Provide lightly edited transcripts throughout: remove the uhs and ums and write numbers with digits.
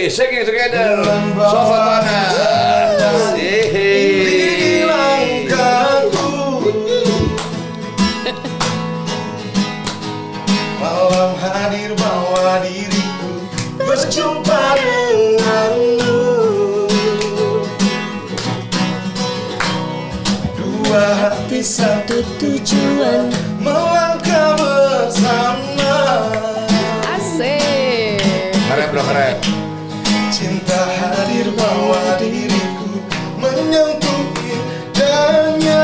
singing together. Sofa panas. Ini langkahku. Malam hadir bawa diriku berjumpa denganmu. Dua hati satu tujuan melangkah bersama. Asik. Keren bro, keren. Cinta hadir bawa diriku menyentuh indahnya.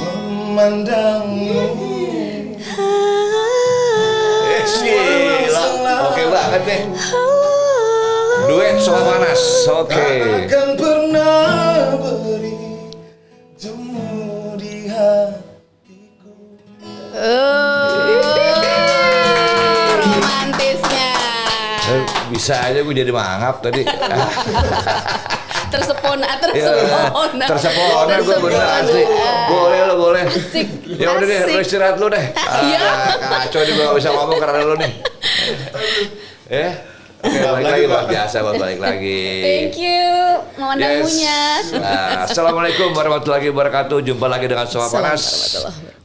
Memandangmu. Gila. Oke banget nih. Duet soal panas. Oke. Akan pernah beri jemu di hatiku. Romantisnya. Bisa aja gue jadi mangap tadi. Tersepona. Tersepona gue bener asli. Boleh lo boleh. Asik. Ya udah deh, lo istirahat lu deh. Kacau nih gue gak bisa ngomong karena lu nih. Oke, balik lagi luar biasa buat balik lagi. Thank you, Mama Damunya. Nah, Assalamualaikum warahmatullahi wabarakatuh. Jumpa lagi dengan Soal Panas.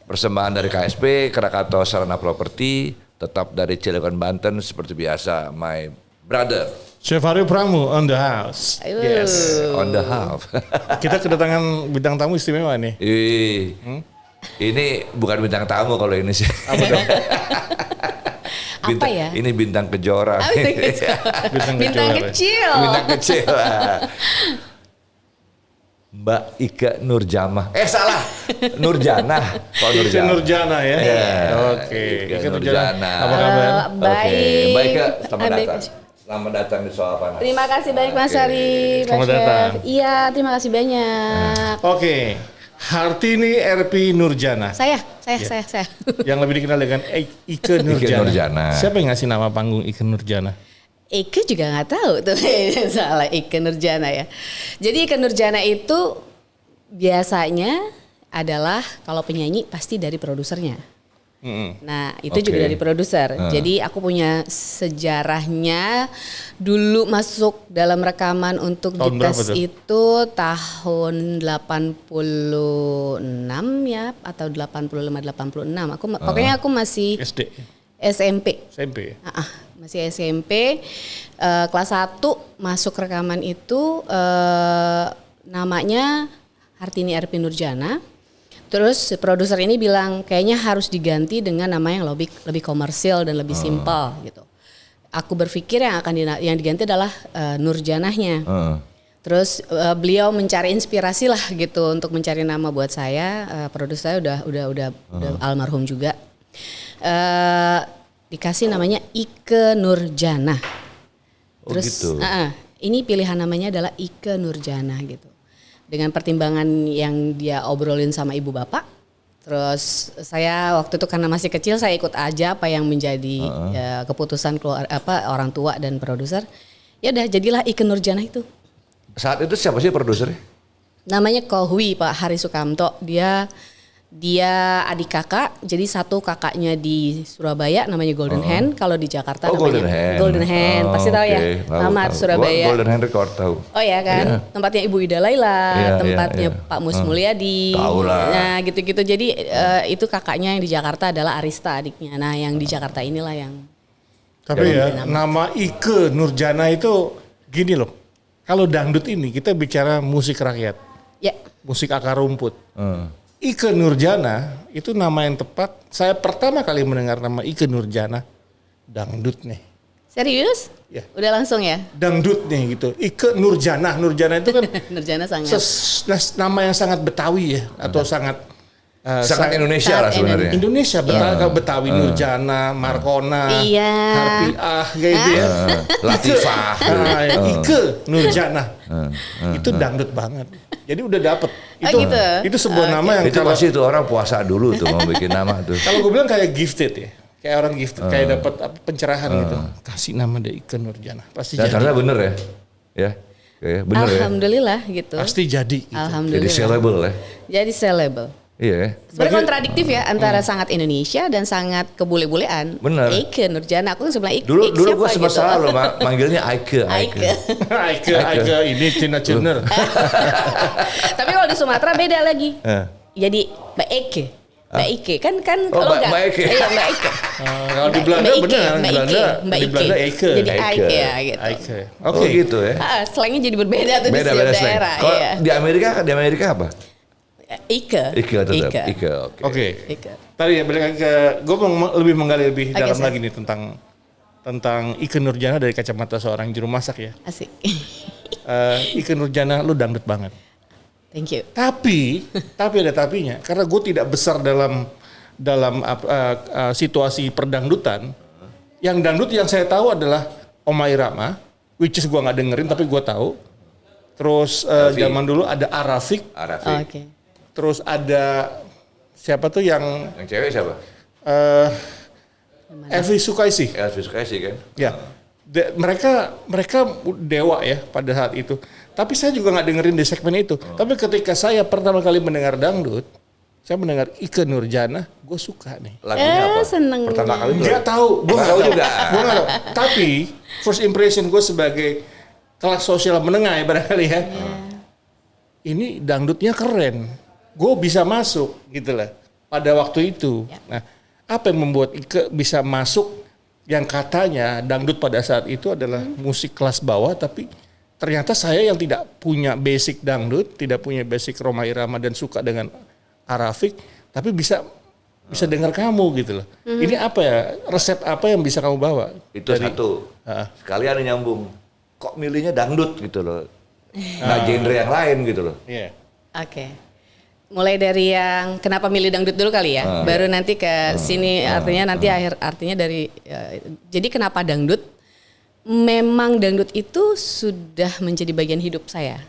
Persembahan dari KSP, Krakatau Sarana Properti. Tetap dari Cilegon, Banten. Seperti biasa, my brother Chef Haryo Pramu on the house. Yes, on the house. Kita kedatangan bintang tamu istimewa nih. Ini bukan bintang tamu kalau ini sih. Apa dong? Apa ya? Ini bintang kejora. Bintang kecil. Bintang kecil. Mbak Ike Nurjamah. Salah. Nurjanah. Ike Nurjana ya. Oke. Ike Nurjana. Apa kabar? Baik. Mbak Ike, selamat Baik. datang. Selamat datang di Soal Panas. Terima kasih banyak Mas Ari. Selamat Pak Chef. datang. Iya, terima kasih banyak. Oke. Hartini RP Nurjana. Saya. Yang lebih dikenal dengan Ike Nurjana. Nurjana. Siapa yang ngasih nama panggung Ike Nurjana? Ike juga nggak tahu tuh. Salah, Ike Nurjana ya. Jadi Ike Nurjana itu biasanya adalah kalau penyanyi pasti dari produsernya. Nah itu juga dari produser. Jadi aku punya sejarahnya. Dulu masuk dalam rekaman untuk Tahun dites berapa tuh? itu tahun 86 ya atau 85-86. Pokoknya aku masih SD. SMP. SMP. Masih SMP. Kelas 1 masuk rekaman itu namanya Hartini RP Nurjana. Terus produser ini bilang kayaknya harus diganti dengan nama yang lebih komersil dan lebih simpel gitu. Aku berpikir yang diganti adalah Nurjanahnya. Terus beliau mencari inspirasi lah gitu untuk mencari nama buat saya. Produser saya udah almarhum juga. Dikasih namanya Ike Nurjana. Terus gitu. Ini pilihan namanya adalah Ike Nurjana gitu. Dengan pertimbangan yang dia obrolin sama ibu bapak. Terus saya waktu itu karena masih kecil saya ikut aja apa yang menjadi keputusan orang tua dan produser. Ya udah jadilah Ike Nurjana itu. Saat itu siapa sih produsernya? Namanya Kohui Pak Hari Sukamto. Dia adik kakak, jadi satu kakaknya di Surabaya namanya Golden Hand, kalau di Jakarta namanya Golden Hand. Pasti tahu ya, Mamat Surabaya. Golden Hand Record tahu. Oh ya kan, tempatnya Ibu Ida Laila, tempatnya Pak Mus Mulyadi. Tahu lah. Nah gitu-gitu, jadi itu kakaknya yang di Jakarta adalah Arista adiknya. Nah yang di Jakarta inilah yang. Tapi ya nama Ike Nurjana itu gini loh. Kalau dangdut ini kita bicara musik rakyat. Ya. Musik akar rumput. Ike Nurjana itu nama yang tepat. Saya pertama kali mendengar nama Ike Nurjana dangdut nih. Serius? Ya. Udah langsung ya? Dangdut nih gitu. Ike Nurjana. Nurjana itu kan Nurjana sangat. nama yang sangat Betawi ya. Atau sangat sangat Indonesia lah sebenarnya. Indonesia Betawi Nurjana, Markona, Iya. Harpiah kayak gitu ya. Latifah. Ike Nurjana. Itu dangdut banget. Jadi udah dapet. Itu sebuah nama yang Itu pasti tuh orang puasa dulu tuh mau bikin nama tuh. kalau gue bilang kayak gifted ya. Kayak orang gifted, kayak dapat pencerahan gitu. Kasih nama deh Ike Nurjana. Pasti Dan jadi. ternyata bener ya. Bener ya. Alhamdulillah gitu. Pasti jadi gitu. Alhamdulillah. Jadi sellable ya. Jadi sellable. Iya. Sebenarnya kontradiktif ya antara sangat Indonesia dan sangat kebule-bulean. Bener. Eike Nurjana, aku sebelah Eike. Dulu gue siapa sempat gitu. salah loh, manggilnya Aike. Aike ini Cina-Cina. Tapi kalau di Sumatera beda lagi. Eh. Jadi Mbak Eike. Mbak Ike kan Oh, kalau Mbak Eike. Iya Mbak Eike. Kalau di Belanda Mbak Ike, benar, Mbak di Belanda, Ike, di Belanda Eike. Jadi Eike. Eike ya gitu. Aike. Oh Oke. gitu ya. Slangnya jadi berbeda tuh di Beda setiap slang. daerah. Kalau Iya. di Amerika apa? Ike. Ike tetap. Ike. Oke. Oke. Ike. Tadi ya balik lagi ke gue mau lebih menggali lebih Oke, dalam siap. lagi nih tentang Ikke Nurjana dari kacamata seorang juru masak ya. Asik. Ikke Nurjana lu dangdut banget. Thank you. Tapi ada tapinya karena gue tidak besar dalam situasi perdangdutan. Yang dangdut yang saya tahu adalah Oma Irama, which is gue nggak dengerin tapi gue tahu. Terus Arafi. zaman dulu ada Arafik, Arafi. Oh, Oke. terus ada siapa tuh yang Yang cewek siapa? Elvi Sukaisih. Elvis Sukaisih kan? Ya, mereka dewa ya pada saat itu. Tapi saya juga nggak dengerin di segmen itu. Tapi ketika saya pertama kali mendengar dangdut, saya mendengar Ikke Nurjana, gue suka nih. Lagunya apa? Seneng. Pertama kali itu. Nggak tahu, gue Nggak nggak tahu tahu juga. Gue nggak tahu. Tapi first impression gue sebagai kelas sosial menengah ya barangkali ya. Ini dangdutnya keren. Gue bisa masuk gitu lah pada waktu itu. Ya. Nah, apa yang membuat Ikke bisa masuk yang katanya dangdut pada saat itu adalah musik kelas bawah, tapi ternyata saya yang tidak punya basic dangdut, tidak punya basic Rhoma Irama dan suka dengan Arafik, tapi bisa dengar kamu gitu loh. Ini apa ya, resep apa yang bisa kamu bawa? Itu satu. Sekalian nyambung. Kok milihnya dangdut gitu loh. Nggak genre yang lain gitu loh. Iya. Oke. Mulai dari yang kenapa milih dangdut dulu kali ya. Baru nanti ke sini artinya nanti artinya dari jadi kenapa dangdut? Memang dangdut itu sudah menjadi bagian hidup saya.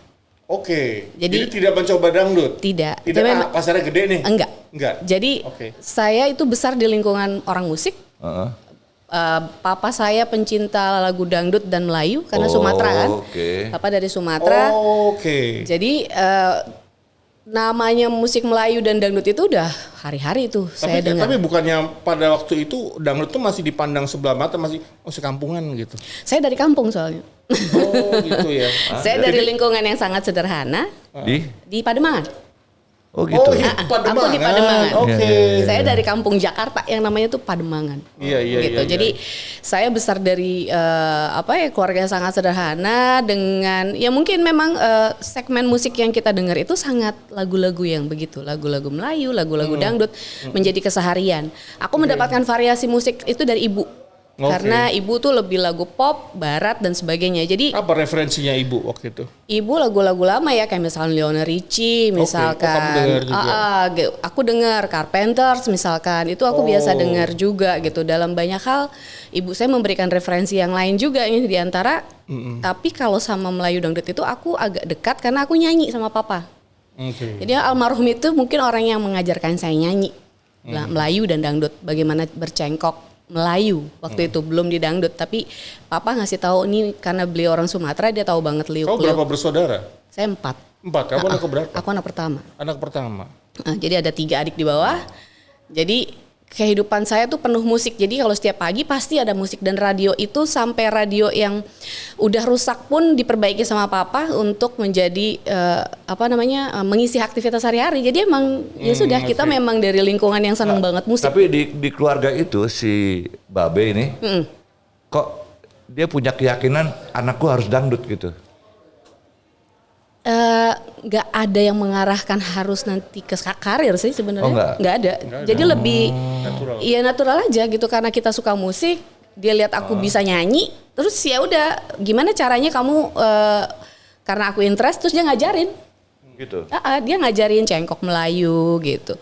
Oke. Jadi tidak mencoba dangdut. Tidak. Tidak Itu memang- pasarnya gede nih. Enggak. Enggak. Jadi Oke. saya itu besar di lingkungan orang musik. Heeh. Papa saya pencinta lagu dangdut dan Melayu karena Oh, Sumatera kan. oke. Papa dari Sumatera. Oke. Jadi namanya musik Melayu dan dangdut itu udah hari-hari itu saya dengar. Tapi bukannya pada waktu itu dangdut tuh masih dipandang sebelah mata, masih sekampungan gitu. Saya dari kampung soalnya. Oh gitu ya. Saya dari lingkungan yang sangat sederhana di Pademangan. Oh gitu. Oh, Aku di Pademangan. Oke. Saya dari kampung Jakarta yang namanya tuh Pademangan. Iya, gitu. iya. Jadi saya besar dari keluarga yang sangat sederhana dengan ya mungkin memang segmen musik yang kita dengar itu sangat lagu-lagu yang begitu, lagu-lagu Melayu, lagu-lagu dangdut menjadi keseharian. Aku mendapatkan variasi musik itu dari ibu. Oke. Karena ibu tuh lebih lagu pop, barat dan sebagainya. Jadi Apa referensinya ibu waktu itu? ibu lagu-lagu lama ya kayak misalkan Lionel Richie misalkan. kamu dengar juga? Aku dengar Carpenters misalkan. Itu aku biasa dengar juga gitu. Dalam banyak hal ibu saya memberikan referensi yang lain juga ini di antara. Tapi kalau sama Melayu dangdut itu aku agak dekat karena aku nyanyi sama papa. Oke. Jadi almarhum itu mungkin orang yang mengajarkan saya nyanyi Melayu dan dangdut, bagaimana bercengkok Melayu waktu itu belum di dangdut, tapi papa ngasih tahu ini karena beliau orang Sumatera dia tahu banget Kau liuk-liuk. berapa bersaudara? Saya 4. 4. Kamu anak keberapa? Aku anak pertama. Anak pertama. Jadi ada 3 adik di bawah. Jadi kehidupan saya tuh penuh musik. Jadi kalau setiap pagi pasti ada musik dan radio itu sampai radio yang udah rusak pun diperbaiki sama papa untuk menjadi mengisi aktivitas sehari-hari. Jadi emang ya sudah kita memang dari lingkungan yang seneng banget musik. Tapi di keluarga itu si Babe ini kok dia punya keyakinan anakku harus dangdut gitu. Nggak ada yang mengarahkan harus nanti ke karir sih sebenarnya. Oh, nggak ada. Jadi lebih Natural. iya natural aja gitu karena kita suka musik. Dia lihat aku bisa nyanyi, terus ya udah gimana caranya kamu karena aku interest terus dia ngajarin. Gitu. Dia ngajarin cengkok Melayu gitu.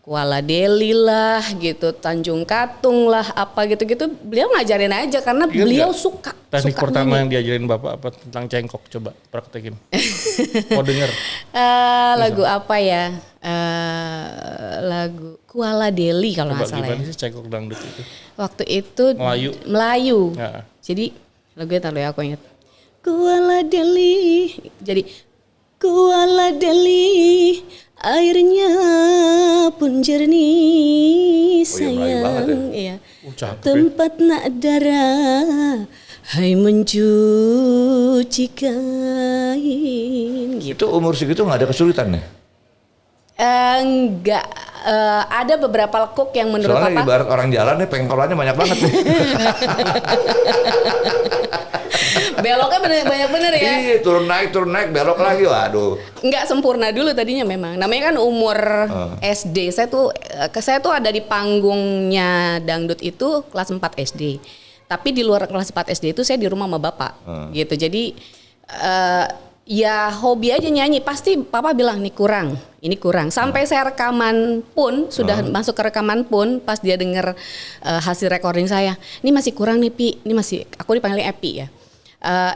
Kuala Deli lah gitu, Tanjung Katung lah, apa gitu-gitu. Beliau ngajarin aja karena Ingat beliau nggak suka. Teknik suka pertama nyanyi. yang diajarin bapak apa tentang cengkok? Coba praktekin. Mau denger? Lagu apa ya? Lagu Kuala Deli kalau Coba nggak salah gimana ya. sih cengkok dangdut itu? Waktu itu Melayu. Melayu. Ya. Jadi lagunya taruh ya aku ingat. Kuala Deli. Jadi Kuala Deli, airnya pun jernih Oh iya, Melayu banget sayang. Iya. Cakep ya. Tempat nak darah, hai mencuci kain. Gitu. Itu umur segitu nggak ada kesulitan nih? Enggak, ada beberapa lekuk yang menurut Soalnya papa. ibarat orang jalan nih pengkolannya banyak banget nih. Beloknya banyak bener ya. Iya, turun naik belok lagi, waduh. Nggak sempurna dulu tadinya memang. Namanya kan umur SD. Saya tuh ada di panggungnya dangdut itu kelas 4 SD. Tapi di luar kelas 4 SD itu saya di rumah sama bapak. Gitu. Jadi ya hobi aja nyanyi. Pasti papa bilang ini kurang. Sampai saya rekaman pun sudah masuk ke rekaman pun pas dia denger hasil recording saya. Ini masih kurang nih Pi. Ini masih aku dipanggil Epi ya.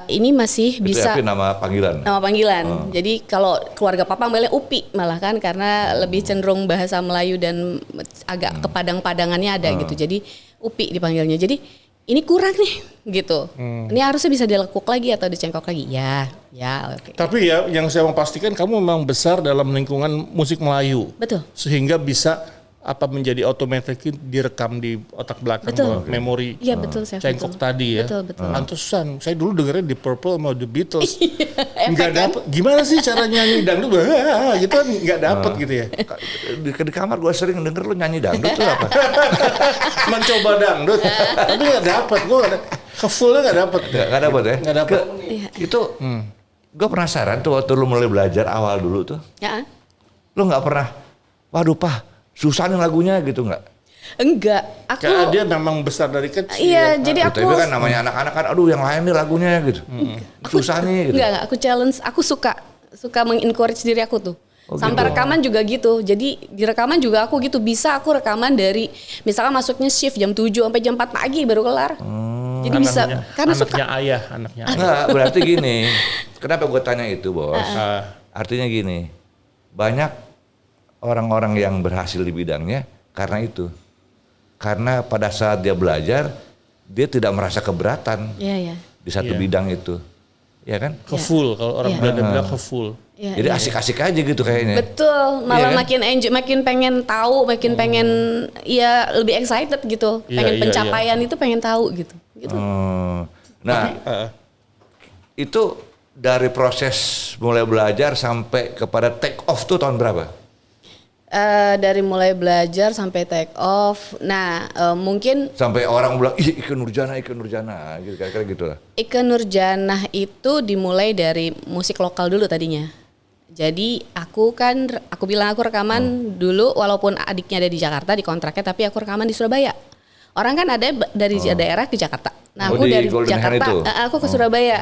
Ini masih Itu bisa Epi nama panggilan. nama panggilan. Jadi kalau keluarga papa manggilnya Upi malah kan karena lebih cenderung bahasa Melayu dan agak kepadang-padangannya ada gitu. Jadi Upi dipanggilnya. Jadi ini kurang nih gitu. Ini harusnya bisa dilekuk lagi atau dicengkok lagi. Ya oke. Tapi ya yang saya mau pastikan kamu memang besar dalam lingkungan musik Melayu. Betul. Sehingga bisa menjadi automatically direkam di otak belakang Betul. memori. Iya betul saya. Cengkok tadi ya. Betul. Pantesan. Saya dulu dengerin di Purple sama The Beatles. Efek Nggak kan? dapet. Gimana sih cara nyanyi dangdut? Gitu kan nggak dapet gitu ya. Di kamar gue sering denger lu nyanyi dangdut tuh apa? Mencoba dangdut. Tapi nggak dapet. Gue nggak ke-fullnya nggak dapet. Nggak dapet ya? Nggak dapet. Itu gue penasaran tuh waktu lu mulai belajar awal dulu tuh. Ya. Lu nggak pernah, waduh Pak, susah nih lagunya gitu nggak? Enggak. Aku Karena dia memang besar dari kecil. iya jadi Gitu, aku tapi kan namanya anak-anak kan, aduh yang lain nih lagunya gitu. Susah nih gitu. enggak aku challenge. Aku suka mengencourage diri aku tuh. Oh, Sampai gitu. rekaman juga gitu. Jadi di rekaman juga aku gitu. Bisa aku rekaman dari misalkan masuknya shift jam 7 sampai jam 4 pagi baru kelar. Jadi bisa karena suka. Anaknya Enggak, berarti gini. Kenapa gue tanya itu bos? Artinya gini, banyak orang-orang yang berhasil di bidangnya karena itu. Karena pada saat dia belajar, dia tidak merasa keberatan Iya. di satu Iya. bidang itu. Ya kan? ke-full kalau orang Iya. Belanda bilang ke-full. Iya, Jadi iya. asik-asik aja gitu kayaknya. Betul, malah Iya kan? makin enjoy, makin pengen tahu, makin pengen ya lebih excited gitu. Iya, Pengen iya, pencapaian itu pengen tahu gitu. Nah, itu dari proses mulai belajar sampai kepada take off tuh tahun berapa? Dari mulai belajar sampai take off. Nah, mungkin Sampai orang bilang, ih Ikke Nurjana, gitu kira-kira gitu lah. Ikke Nurjanah itu dimulai dari musik lokal dulu tadinya. Jadi aku bilang aku rekaman dulu walaupun adiknya ada di Jakarta di kontraknya, tapi aku rekaman di Surabaya. Orang kan ada dari daerah ke Jakarta. Nah, Oh, aku di dari Golden Hand Jakarta, itu? aku ke Surabaya.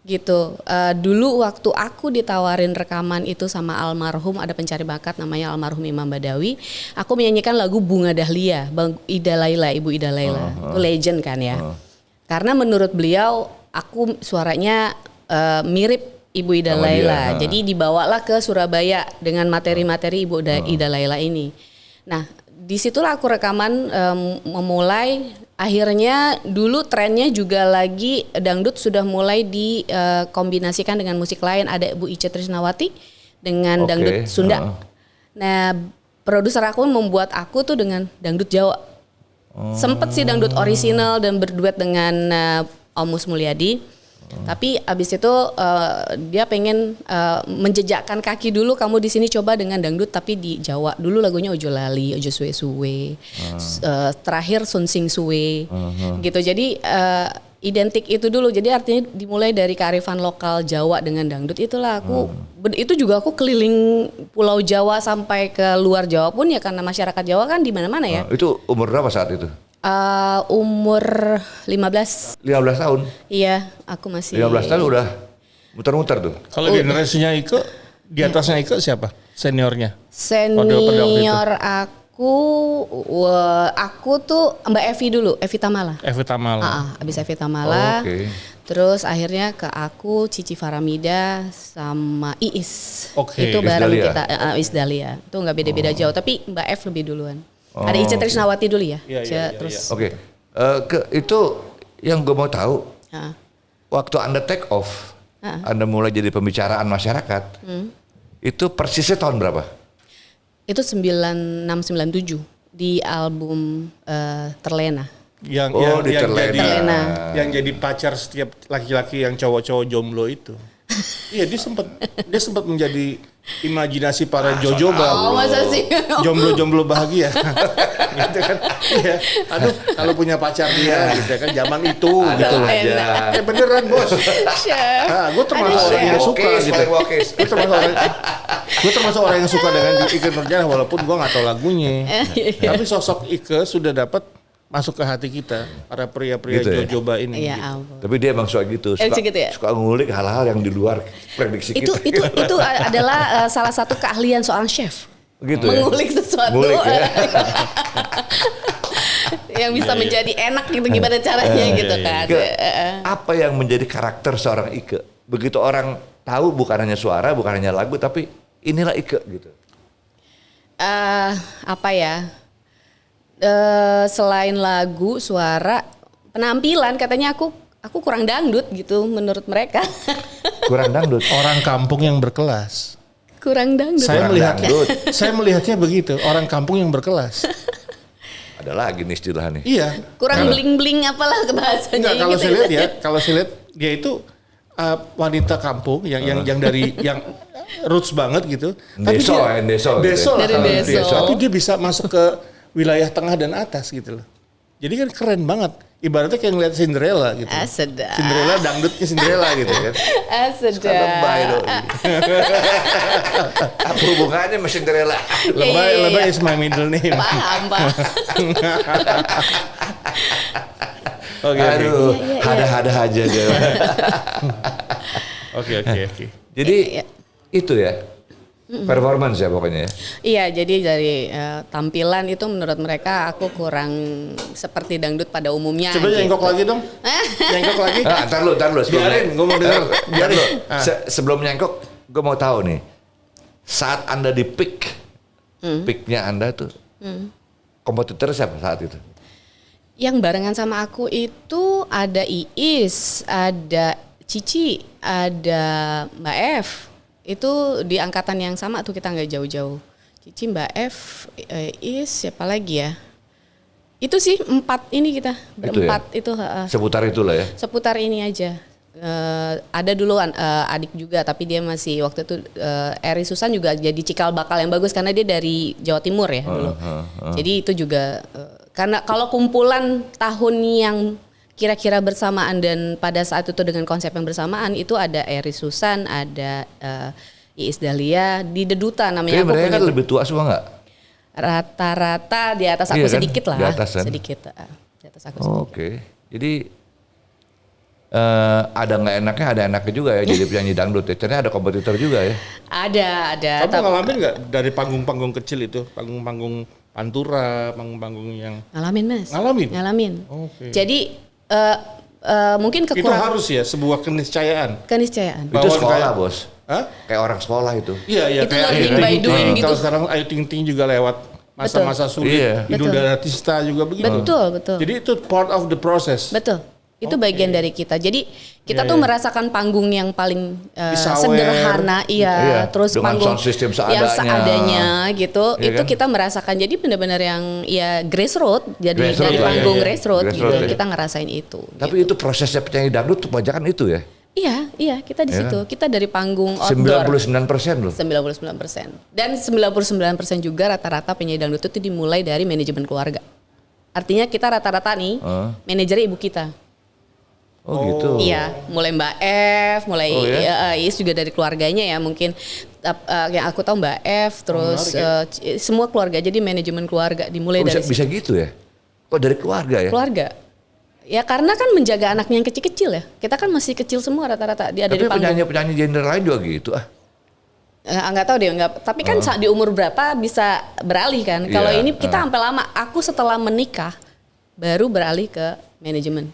Gitu. Dulu waktu aku ditawarin rekaman itu sama almarhum, ada pencari bakat namanya almarhum Imam Badawi, aku menyanyikan lagu Bunga Dahlia, Ida Laila, Ibu Ida Laila. Itu legend kan ya. Karena menurut beliau aku suaranya mirip Ibu Ida Sama Laila. dia, Jadi dibawalah ke Surabaya dengan materi-materi Ibu Ida Laila ini. Nah, disitulah aku rekaman memulai. Akhirnya dulu trennya juga lagi dangdut sudah mulai dikombinasikan dengan musik lain. Ada Bu Ica Trisnawati dengan Oke, dangdut Sunda. Nah, produser aku membuat aku tuh dengan dangdut Jawa. Sempet sih dangdut orisinal dan berduet dengan Om Mus Mulyadi. Tapi abis itu dia pengen menjejakkan kaki dulu, kamu di sini coba dengan dangdut tapi di Jawa. Dulu lagunya Ojo Lali, Ojo Suwe Suwe, terakhir Sun Sing Suwe, gitu. Jadi identik itu dulu. Jadi artinya dimulai dari kearifan lokal Jawa dengan dangdut. Itulah aku, itu juga aku keliling Pulau Jawa sampai ke luar Jawa pun ya karena masyarakat Jawa kan di mana-mana ya. Itu umur berapa saat itu? Umur 15. 15 tahun. Iya, aku masih 15 tahun udah muter-muter tuh. Kalau generasinya Ike, di atasnya Ike siapa? Seniornya? Senior aku tuh Mbak Evi dulu, Evi Tamala. Evi Tamala. Abis Evi Tamala. Oke. Terus akhirnya ke aku Cici Faramida sama Iis. Oke. Itu Iis bareng Dahlia. kita Iis Dahlia. Itu nggak beda-beda jauh, tapi Mbak F lebih duluan. Ada Ica Trisnawati dulu ya. Iya, Terus Oke. Itu yang gue mau tahu, ah, waktu Anda take off, Anda mulai jadi pembicaraan masyarakat, itu persisnya tahun berapa? Itu 9697 di album Terlena. Yang Terlena. yang jadi pacar setiap laki-laki yang cowok-cowok jomblo itu. Iya, dia sempat menjadi imajinasi para jojoba. Oh, masa sih? Jomblo-jomblo bahagia. Gitu kan. Iya. Aduh, kalau punya pacar dia gitu kan zaman itu gitu loh. Beneran, Bos. Gue termasuk orang yang suka gitu. Gue termasuk orang yang suka dengan Ikke Nurjanah walaupun gue nggak tahu lagunya. Tapi sosok Ikke sudah dapat masuk ke hati kita, para pria-pria Gitu ya? jojoba ini. Iya, Gitu. ampun. Tapi dia emang suka gitu, Gitu ya? suka ngulik hal-hal yang di luar prediksi Itu kita. itu adalah salah satu keahlian seorang chef. Gitu ya? Mengulik sesuatu. Ngulik ya? Yang bisa menjadi enak gitu gimana caranya gitu kan. Ike, apa yang menjadi karakter seorang Ikke? Begitu orang tahu bukan hanya suara, bukan hanya lagu, tapi inilah Ikke gitu. Apa ya? Selain lagu, suara, penampilan katanya aku kurang dangdut gitu menurut mereka. Kurang dangdut. Orang kampung yang berkelas. Kurang dangdut. Saya melihatnya begitu, orang kampung yang berkelas. Ada lagi nih istilah nih. Iya. Kurang bling-bling apalah bahasanya. Enggak, kalau gitu. saya lihat ya, kalau saya lihat dia itu wanita kampung yang dari yang roots banget gitu. Deso lah Dari kalau deso. Tapi dia bisa masuk ke wilayah tengah dan atas gitu loh. Jadi kan keren banget. Ibaratnya kayak ngeliat Cinderella gitu. Sedap. Cinderella, dangdutnya Cinderella gitu kan. Suka lebay dong. Apa hubungannya sama Cinderella? Lebay is my middle name. Paham. Oke. Aduh, ada aja dia. Oke. Jadi itu ya, performance ya pokoknya ya. Iya, jadi dari tampilan itu menurut mereka aku kurang seperti dangdut pada umumnya. Coba gitu. nyengkok lagi dong. Nyengkok lagi. Ntar lu. Biarin, gue mau denger. Biarin. Sebelum nyengkok, gue mau tahu nih. Saat Anda di peaknya Anda tuh, kompetitor siapa saat itu? Yang barengan sama aku itu ada Iis, ada Cici, ada Mbak F. Itu di angkatan yang sama tuh, kita nggak jauh-jauh. Cici, Mbak F, Iis, siapa lagi ya? Itu sih 4 ini kita berempat itu. Seputar itulah ya. Seputar ini aja. Ada dulu adik juga, tapi dia masih waktu itu Eri Susan juga jadi cikal bakal yang bagus karena dia dari Jawa Timur ya dulu. Jadi itu juga karena kalau kumpulan tahun yang kira-kira bersamaan dan pada saat itu dengan konsep yang bersamaan itu ada Eri Susan, ada Iis Dahlia di Deduta namanya. Tapi mereka kan lebih tua semua nggak? Rata-rata di atas aku Iya kan? sedikit lah. Di atas kan? Sedikit. Di atas aku sedikit. Oke. Jadi ada nggak enaknya, ada enaknya juga ya jadi penyanyi dangdut ya. Ternyata ada kompetitor juga ya. Ada. Kamu ngalamin nggak dari panggung-panggung kecil itu, panggung-panggung Pantura, panggung-panggung yang Ngalamin, Mas. Ngalamin? Oke. Jadi mungkin itu kekurangan harus ya sebuah keniscayaan. Itu sekolah bos. Hah? Kayak orang sekolah itu. Iya. Itu learning by doing gitu. Kalau sekarang Ayu Ting Ting juga lewat masa-masa sulit. Iya. Inul Betul. Daratista juga begitu. Betul. Jadi itu part of the process. Betul. Itu bagian dari kita. Jadi kita Iya, tuh iya. merasakan panggung yang paling Disawer. sederhana, Iya, terus dengan panggung sound system yang seadanya. seadanya gitu. Iya Itu kan? kita merasakan. Jadi benar-benar yang ya grassroots, jadi Grassroots dari lah, panggung iya. grassroots gitu. Grassroots, ya. Kita ngerasain itu. Tapi itu prosesnya penyanyi dangdut kebanyakan itu ya. Iya, kita di Iya situ. Kita dari panggung outdoor. 99% loh. 99%. Dan 99% juga rata-rata penyanyi dangdut itu dimulai dari manajemen keluarga. Artinya kita rata-rata nih manajernya ibu kita. Oh gitu. Iya, mulai Mbak F, mulai Oh, ya? Iis juga dari keluarganya ya mungkin. Yang aku tahu Mbak F, terus semua keluarga. Jadi manajemen keluarga dimulai dari Bisa gitu ya? Kok dari keluarga ya? keluarga. Ya karena kan menjaga anaknya yang kecil-kecil ya. Kita kan masih kecil semua rata-rata. Dia ada Tapi di panggung. penyanyi gender lain juga gitu ah. Nggak tahu deh, tapi kan saat di umur berapa bisa beralih kan. Kalau Iya, ini kita sampai lama. Aku setelah menikah baru beralih ke manajemen.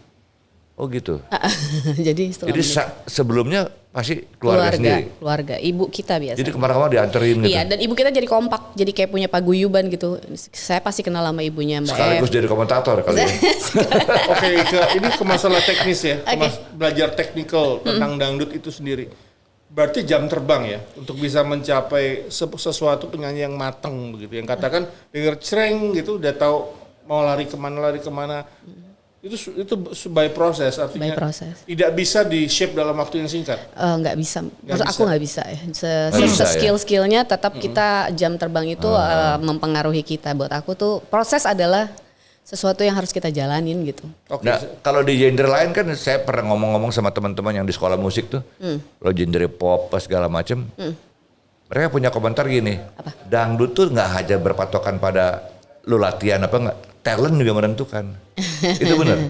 Oh gitu. Jadi setelah Jadi sebelumnya pasti keluarga sendiri. Keluarga, ibu kita biasa. Jadi kemana-mana dianterin gitu. Iya, dan ibu kita jadi kompak, jadi kayak punya paguyuban gitu. Saya pasti kenal sama ibunya Mbak Sekaligus jadi komentator kali ya. Oke, ini ke masalah teknis ya, Oke. belajar teknikal tentang dangdut itu sendiri. Berarti jam terbang ya untuk bisa mencapai sesuatu penyanyi yang mateng begitu. Yang katakan denger cereng gitu udah tahu mau lari kemana. Itu by proses, artinya By proses. tidak bisa di shape dalam waktu yang singkat. Nggak bisa, maksud aku nggak bisa ya. bisa, Skill-skillnya tetap kita jam terbang itu mempengaruhi kita. Buat aku tuh proses adalah sesuatu yang harus kita jalanin gitu. Oke. Nah, kalau di genre lain kan saya pernah ngomong-ngomong sama teman-teman yang di sekolah musik tuh. Kalau genre pop segala macem. Mereka punya komentar gini. Apa? Dangdut tuh nggak hanya berpatokan pada lu latihan apa enggak. Talent juga menentukan. Itu benar.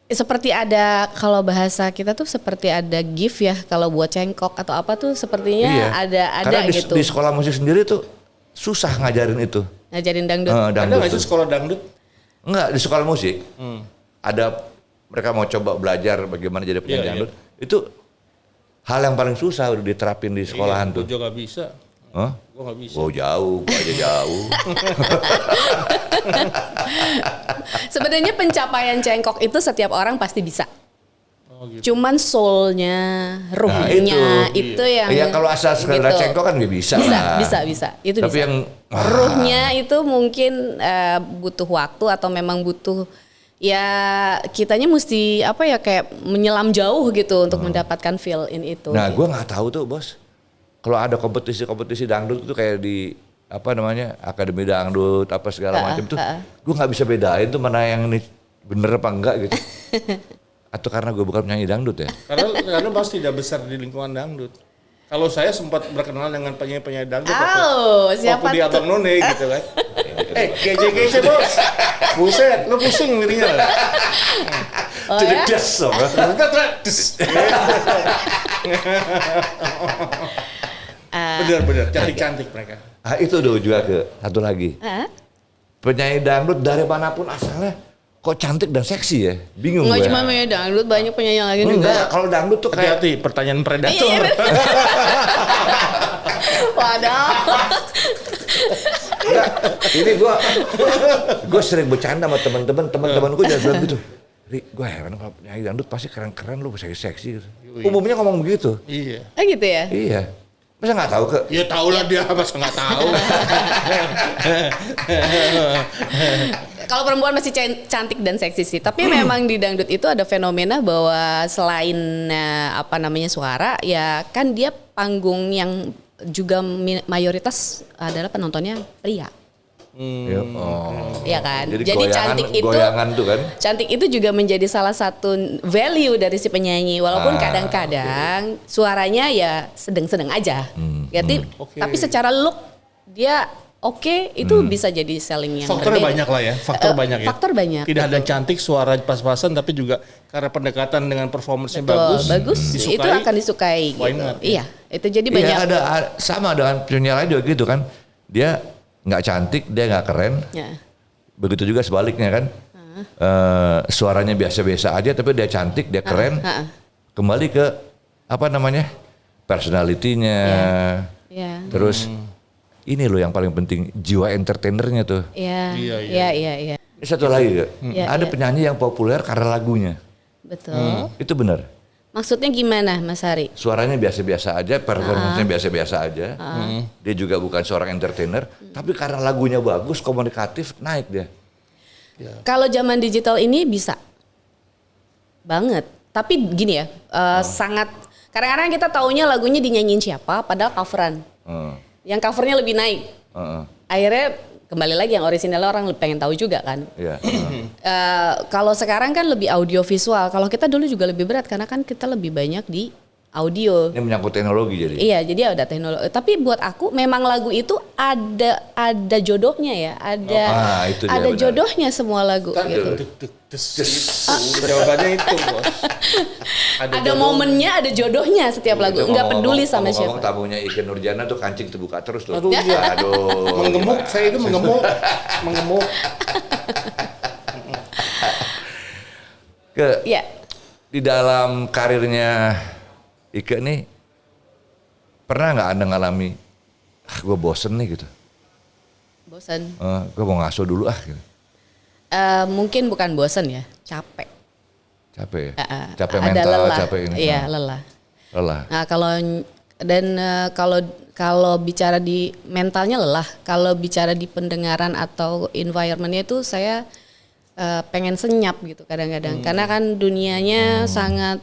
Seperti ada, kalau bahasa kita tuh seperti ada gift ya, kalau buat cengkok atau apa tuh sepertinya ada Karena gitu. di sekolah musik sendiri tuh susah ngajarin itu. Ngajarin dangdut. Ada Dangdut nggak tuh. sih sekolah dangdut? Enggak, di sekolah musik. Ada mereka mau coba belajar bagaimana jadi penyanyi Iya, dangdut. Itu hal yang paling susah udah diterapin di sekolahan tuh. Gue juga nggak bisa. Hah? Gue nggak bisa. Oh jauh, gua aja jauh. Sebenarnya pencapaian cengkok itu setiap orang pasti bisa. Oh, gitu. Cuman soulnya, ruhnya itu yang. Ya kalau asal sekedar gitu. cengkok kan nggak bisa Bisa, lah. bisa. Itu Tapi bisa. yang Ruhnya itu mungkin butuh waktu atau memang butuh ya kitanya mesti apa ya kayak menyelam jauh gitu untuk mendapatkan feel in itu. Nah, gue nggak tahu tuh bos. Kalau ada kompetisi dangdut itu kayak di apa namanya Akademi Dangdut apa segala macam tuh, gue nggak bisa bedain tuh mana yang ini bener apa enggak gitu. Atau karena gue bukan penyanyi dangdut ya? Karena Bas tidak besar di lingkungan dangdut. Kalau saya sempat berkenalan dengan penyanyi dangdut Siapa waktu di Abang None gitu kan. Gece bos. Buset, lu pusing ngirinya. Oh, ya? Bener-bener, cantik-cantik mereka. Ah, itu udah juga ke satu lagi. Penyanyi dangdut dari manapun asalnya kok cantik dan seksi ya? Bingung Nggak gue. cuma penyanyi dangdut, banyak penyanyi yang lain juga. Enggak, kalau dangdut tuh kayak Hati-hati, pertanyaan predator. Iya, Waduh. enggak, ini gue sering bercanda sama teman-temanku jangan bilang gitu. Ri, gue heran kalau penyanyi dangdut pasti keren-keren lu seksi gitu. Umumnya ngomong begitu. Iya. Gitu ya? Iya. Masa nggak tahu ke? Ya tau lah dia, masa nggak tahu. Kalau perempuan masih cantik dan seksi sih, tapi memang di dangdut itu ada fenomena bahwa selain apa namanya suara, ya kan dia panggung yang juga mayoritas adalah penontonnya pria. Ya, Iya kan? Jadi cantik itu goyangan tuh kan? cantik itu juga menjadi salah satu value dari si penyanyi walaupun kadang-kadang suaranya ya sedang-sedang aja. Tapi secara look dia itu bisa jadi selling yang Faktornya berbeda. banyak lah ya, banyak ya. Faktor banyak. Tidak ada cantik, suara pas-pasan, tapi juga karena pendekatan dengan performance-nya Betul, bagus. disukai, Itu akan disukai why gitu. not? Iya, itu jadi banyak. Iya ada sama dengan penyanyi lain juga gitu kan. Dia nggak cantik, dia nggak keren. Ya. Begitu juga sebaliknya kan. Suaranya biasa-biasa aja tapi dia cantik, dia keren. Kembali ke apa namanya? Personalitinya. Iya. Terus ini loh yang paling penting, jiwa entertainernya tuh. Iya. Ini satu lagi Kak. Ada Iya. penyanyi yang populer karena lagunya. Betul. Itu benar. Maksudnya gimana, Mas Hari? Suaranya biasa-biasa aja, performance-nya biasa-biasa aja. Dia juga bukan seorang entertainer, tapi karena lagunya bagus, komunikatif, naik dia. Kalau zaman digital ini bisa banget. Tapi gini ya, sangat kadang-kadang kita taunya lagunya dinyanyiin siapa, padahal coveran. Yang covernya lebih naik. Akhirnya kembali lagi yang orisinalnya orang pengen tahu juga kan. Iya. Kalau sekarang kan lebih audio visual. Kalau kita dulu juga lebih berat karena kan kita lebih banyak di audio. Ini menyangkut teknologi jadi. Iya, jadi ada teknologi. Tapi buat aku memang lagu itu ada jodohnya ya, itu dia, ada benar. jodohnya semua lagu gitu. Jawabannya itu bos. Ada momennya, ada jodohnya setiap lagu. Nggak peduli sama ngomong siapa. tamunya Ikke Nurjana tuh kancing terbuka terus tuh. Aduh, iya. Aduh. Mengemuk, saya itu mengemuk. Ya, Di dalam karirnya Ike nih pernah nggak Anda ngalami gue bosen nih gitu. bosan. Gue mau ngaso dulu gitu. Mungkin bukan bosan ya, capek. Capek ya? Ada mental, lelah. capek ini. Iya, lelah. Lelah. Nah, kalau bicara di mentalnya lelah, kalau bicara di pendengaran atau environmentnya itu saya pengen senyap gitu kadang-kadang. Karena kan dunianya sangat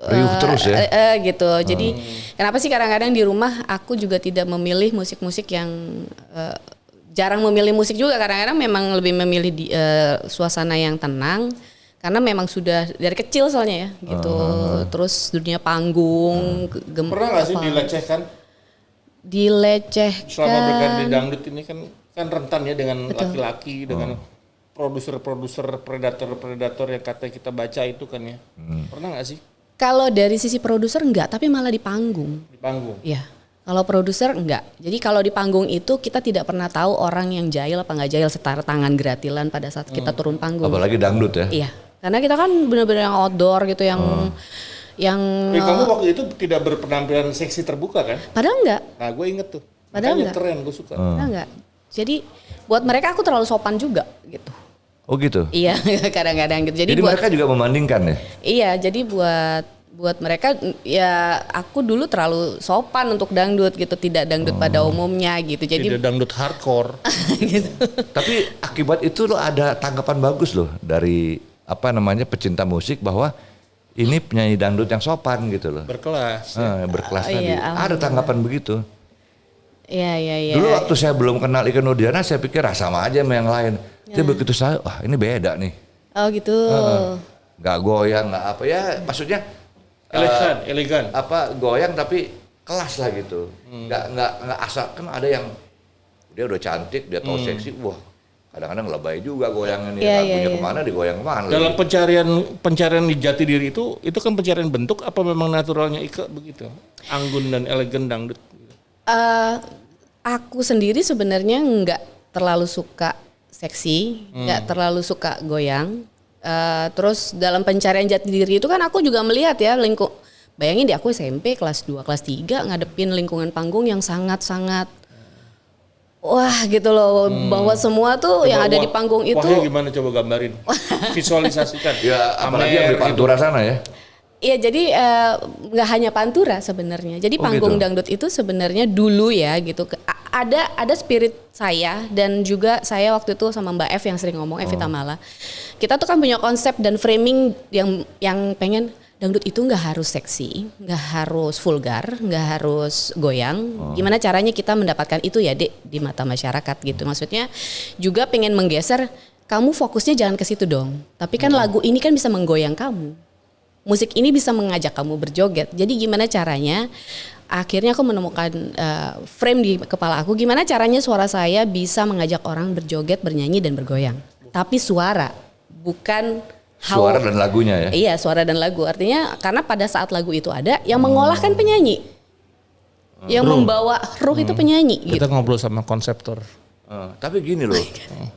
riuh terus ya. gitu. Jadi kenapa sih kadang-kadang di rumah aku juga tidak memilih musik-musik yang jarang memilih musik juga, kadang-kadang memang lebih memilih suasana yang tenang. Karena memang sudah dari kecil soalnya ya gitu. Terus dunia panggung, Pernah nggak sih dilecehkan? Dilecehkan. Selama berkarir di dangdut ini kan rentan ya dengan laki-laki, dengan produser-produser predator yang katanya kita baca itu kan ya. Pernah nggak sih Kalau dari sisi produser enggak, tapi malah di panggung. di panggung? Iya. Kalau produser enggak. Jadi kalau di panggung itu kita tidak pernah tahu orang yang jahil apa enggak jahil, setara tangan gratilan pada saat kita turun panggung. Apalagi dangdut ya. Iya. Karena kita kan benar-benar yang outdoor gitu, yang Kamu waktu itu tidak berpenampilan seksi terbuka kan? padahal enggak. Nah gue inget tuh. Padahal Makanya enggak. keren, gue suka. Padahal enggak. Jadi buat mereka aku terlalu sopan juga gitu. Oh gitu. Iya, kadang-kadang gitu. Jadi buat mereka juga membandingkan ya. Iya, jadi buat mereka ya aku dulu terlalu sopan untuk dangdut gitu, tidak dangdut pada umumnya gitu. Jadi Tidak dangdut hardcore. gitu. Tapi akibat itu lo ada tanggapan bagus loh dari pecinta musik bahwa ini penyanyi dangdut yang sopan gitu loh. Berkelas. Berkelas tadi. Iya, Ada tanggapan begitu. Iya. Dulu waktu saya belum kenal Ike Nurdiana saya pikir sama aja sama yang lain. Tapi begitu saya, wah ini beda nih. Oh gitu. Nggak goyang, nggak apa ya, maksudnya Elegan. goyang tapi kelas lah gitu. Nggak asal, kan ada yang dia udah cantik, dia tahu seksi, wah kadang-kadang lebay juga goyangnya nih. Iya, Lagunya iya. kemana digoyang kemana. Dalam lagi. pencarian di jati diri itu kan pencarian bentuk apa memang naturalnya Ike begitu? Anggun dan elegan dangdut. Aku sendiri sebenarnya nggak terlalu suka seksi, nggak terlalu suka goyang. Terus dalam pencarian jati diri itu kan aku juga melihat ya bayangin deh aku SMP kelas 2, kelas 3 ngadepin lingkungan panggung yang sangat-sangat wah gitu loh, bahwa semua tuh yang ada di panggung itu. Wahnya gimana coba gambarin? Visualisasikan. Ya apalagi yang di Pantura sana ya. Iya, jadi nggak hanya Pantura sebenarnya. Jadi panggung gitu. dangdut itu sebenarnya dulu ya gitu. Ada spirit saya dan juga saya waktu itu sama Mbak F yang sering ngomong, Evita Mala. Kita tuh kan punya konsep dan framing yang pengen dangdut itu nggak harus seksi, nggak harus vulgar, nggak harus goyang. Gimana caranya kita mendapatkan itu ya, Dek, di mata masyarakat gitu. Maksudnya juga pengen menggeser, kamu fokusnya jangan ke situ dong. Tapi kan lagu ini kan bisa menggoyang kamu. Musik ini bisa mengajak kamu berjoget. Jadi gimana caranya? Akhirnya aku menemukan frame di kepala aku. Gimana caranya suara saya bisa mengajak orang berjoget, bernyanyi dan bergoyang. Tapi suara, bukan Suara dan lagunya ya. Iya, suara dan lagu. Artinya karena pada saat lagu itu ada yang mengolahkan penyanyi, yang membawa ruh itu penyanyi. Kita Gitu. ngobrol sama konseptor. Tapi gini loh,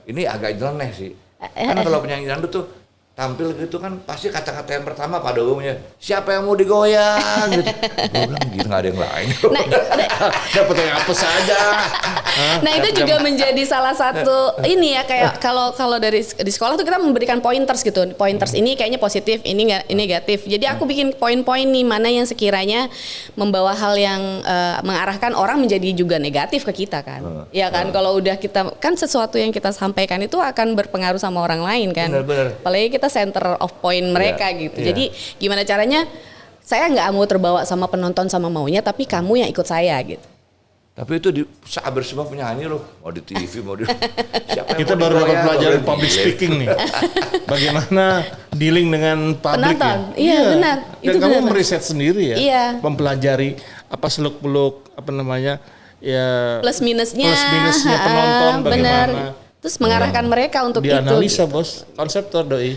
ini agak nyeleneh sih. Karena kalau penyanyi dangdut tuh tampil gitu kan pasti kata-kata yang pertama pada umumnya siapa yang mau digoyang gitu. Gue bilang gitu nggak ada yang lain. Dapat yang apa saja. Nah itu juga menjadi salah satu ini ya, kayak kalau dari di sekolah tuh kita memberikan pointers gitu. Pointers ini kayaknya positif, ini negatif. Jadi aku bikin poin-poin nih mana yang sekiranya membawa hal yang mengarahkan orang menjadi juga negatif ke kita kan. Ya kan, kalau udah kita kan sesuatu yang kita sampaikan itu akan berpengaruh sama orang lain kan. Benar-benar. Apalagi kita center of point mereka gitu. Iya. Jadi gimana caranya saya nggak mau terbawa sama penonton sama maunya, tapi kamu yang ikut saya gitu. Tapi itu sabar semua penyanyi loh, mau di TV mau di siapa yang Kita mau baru dapat digoyang, pelajaran mau public di- speaking nih. Bagaimana dealing dengan publik Penonton. ya? Iya, benar. Dan Itu kamu benar. meriset sendiri ya. Iya. Mempelajari apa seluk-beluk ya Plus minusnya penonton benar. bagaimana. Terus mengarahkan mereka untuk Dianalisa itu. bos, konseptor doi.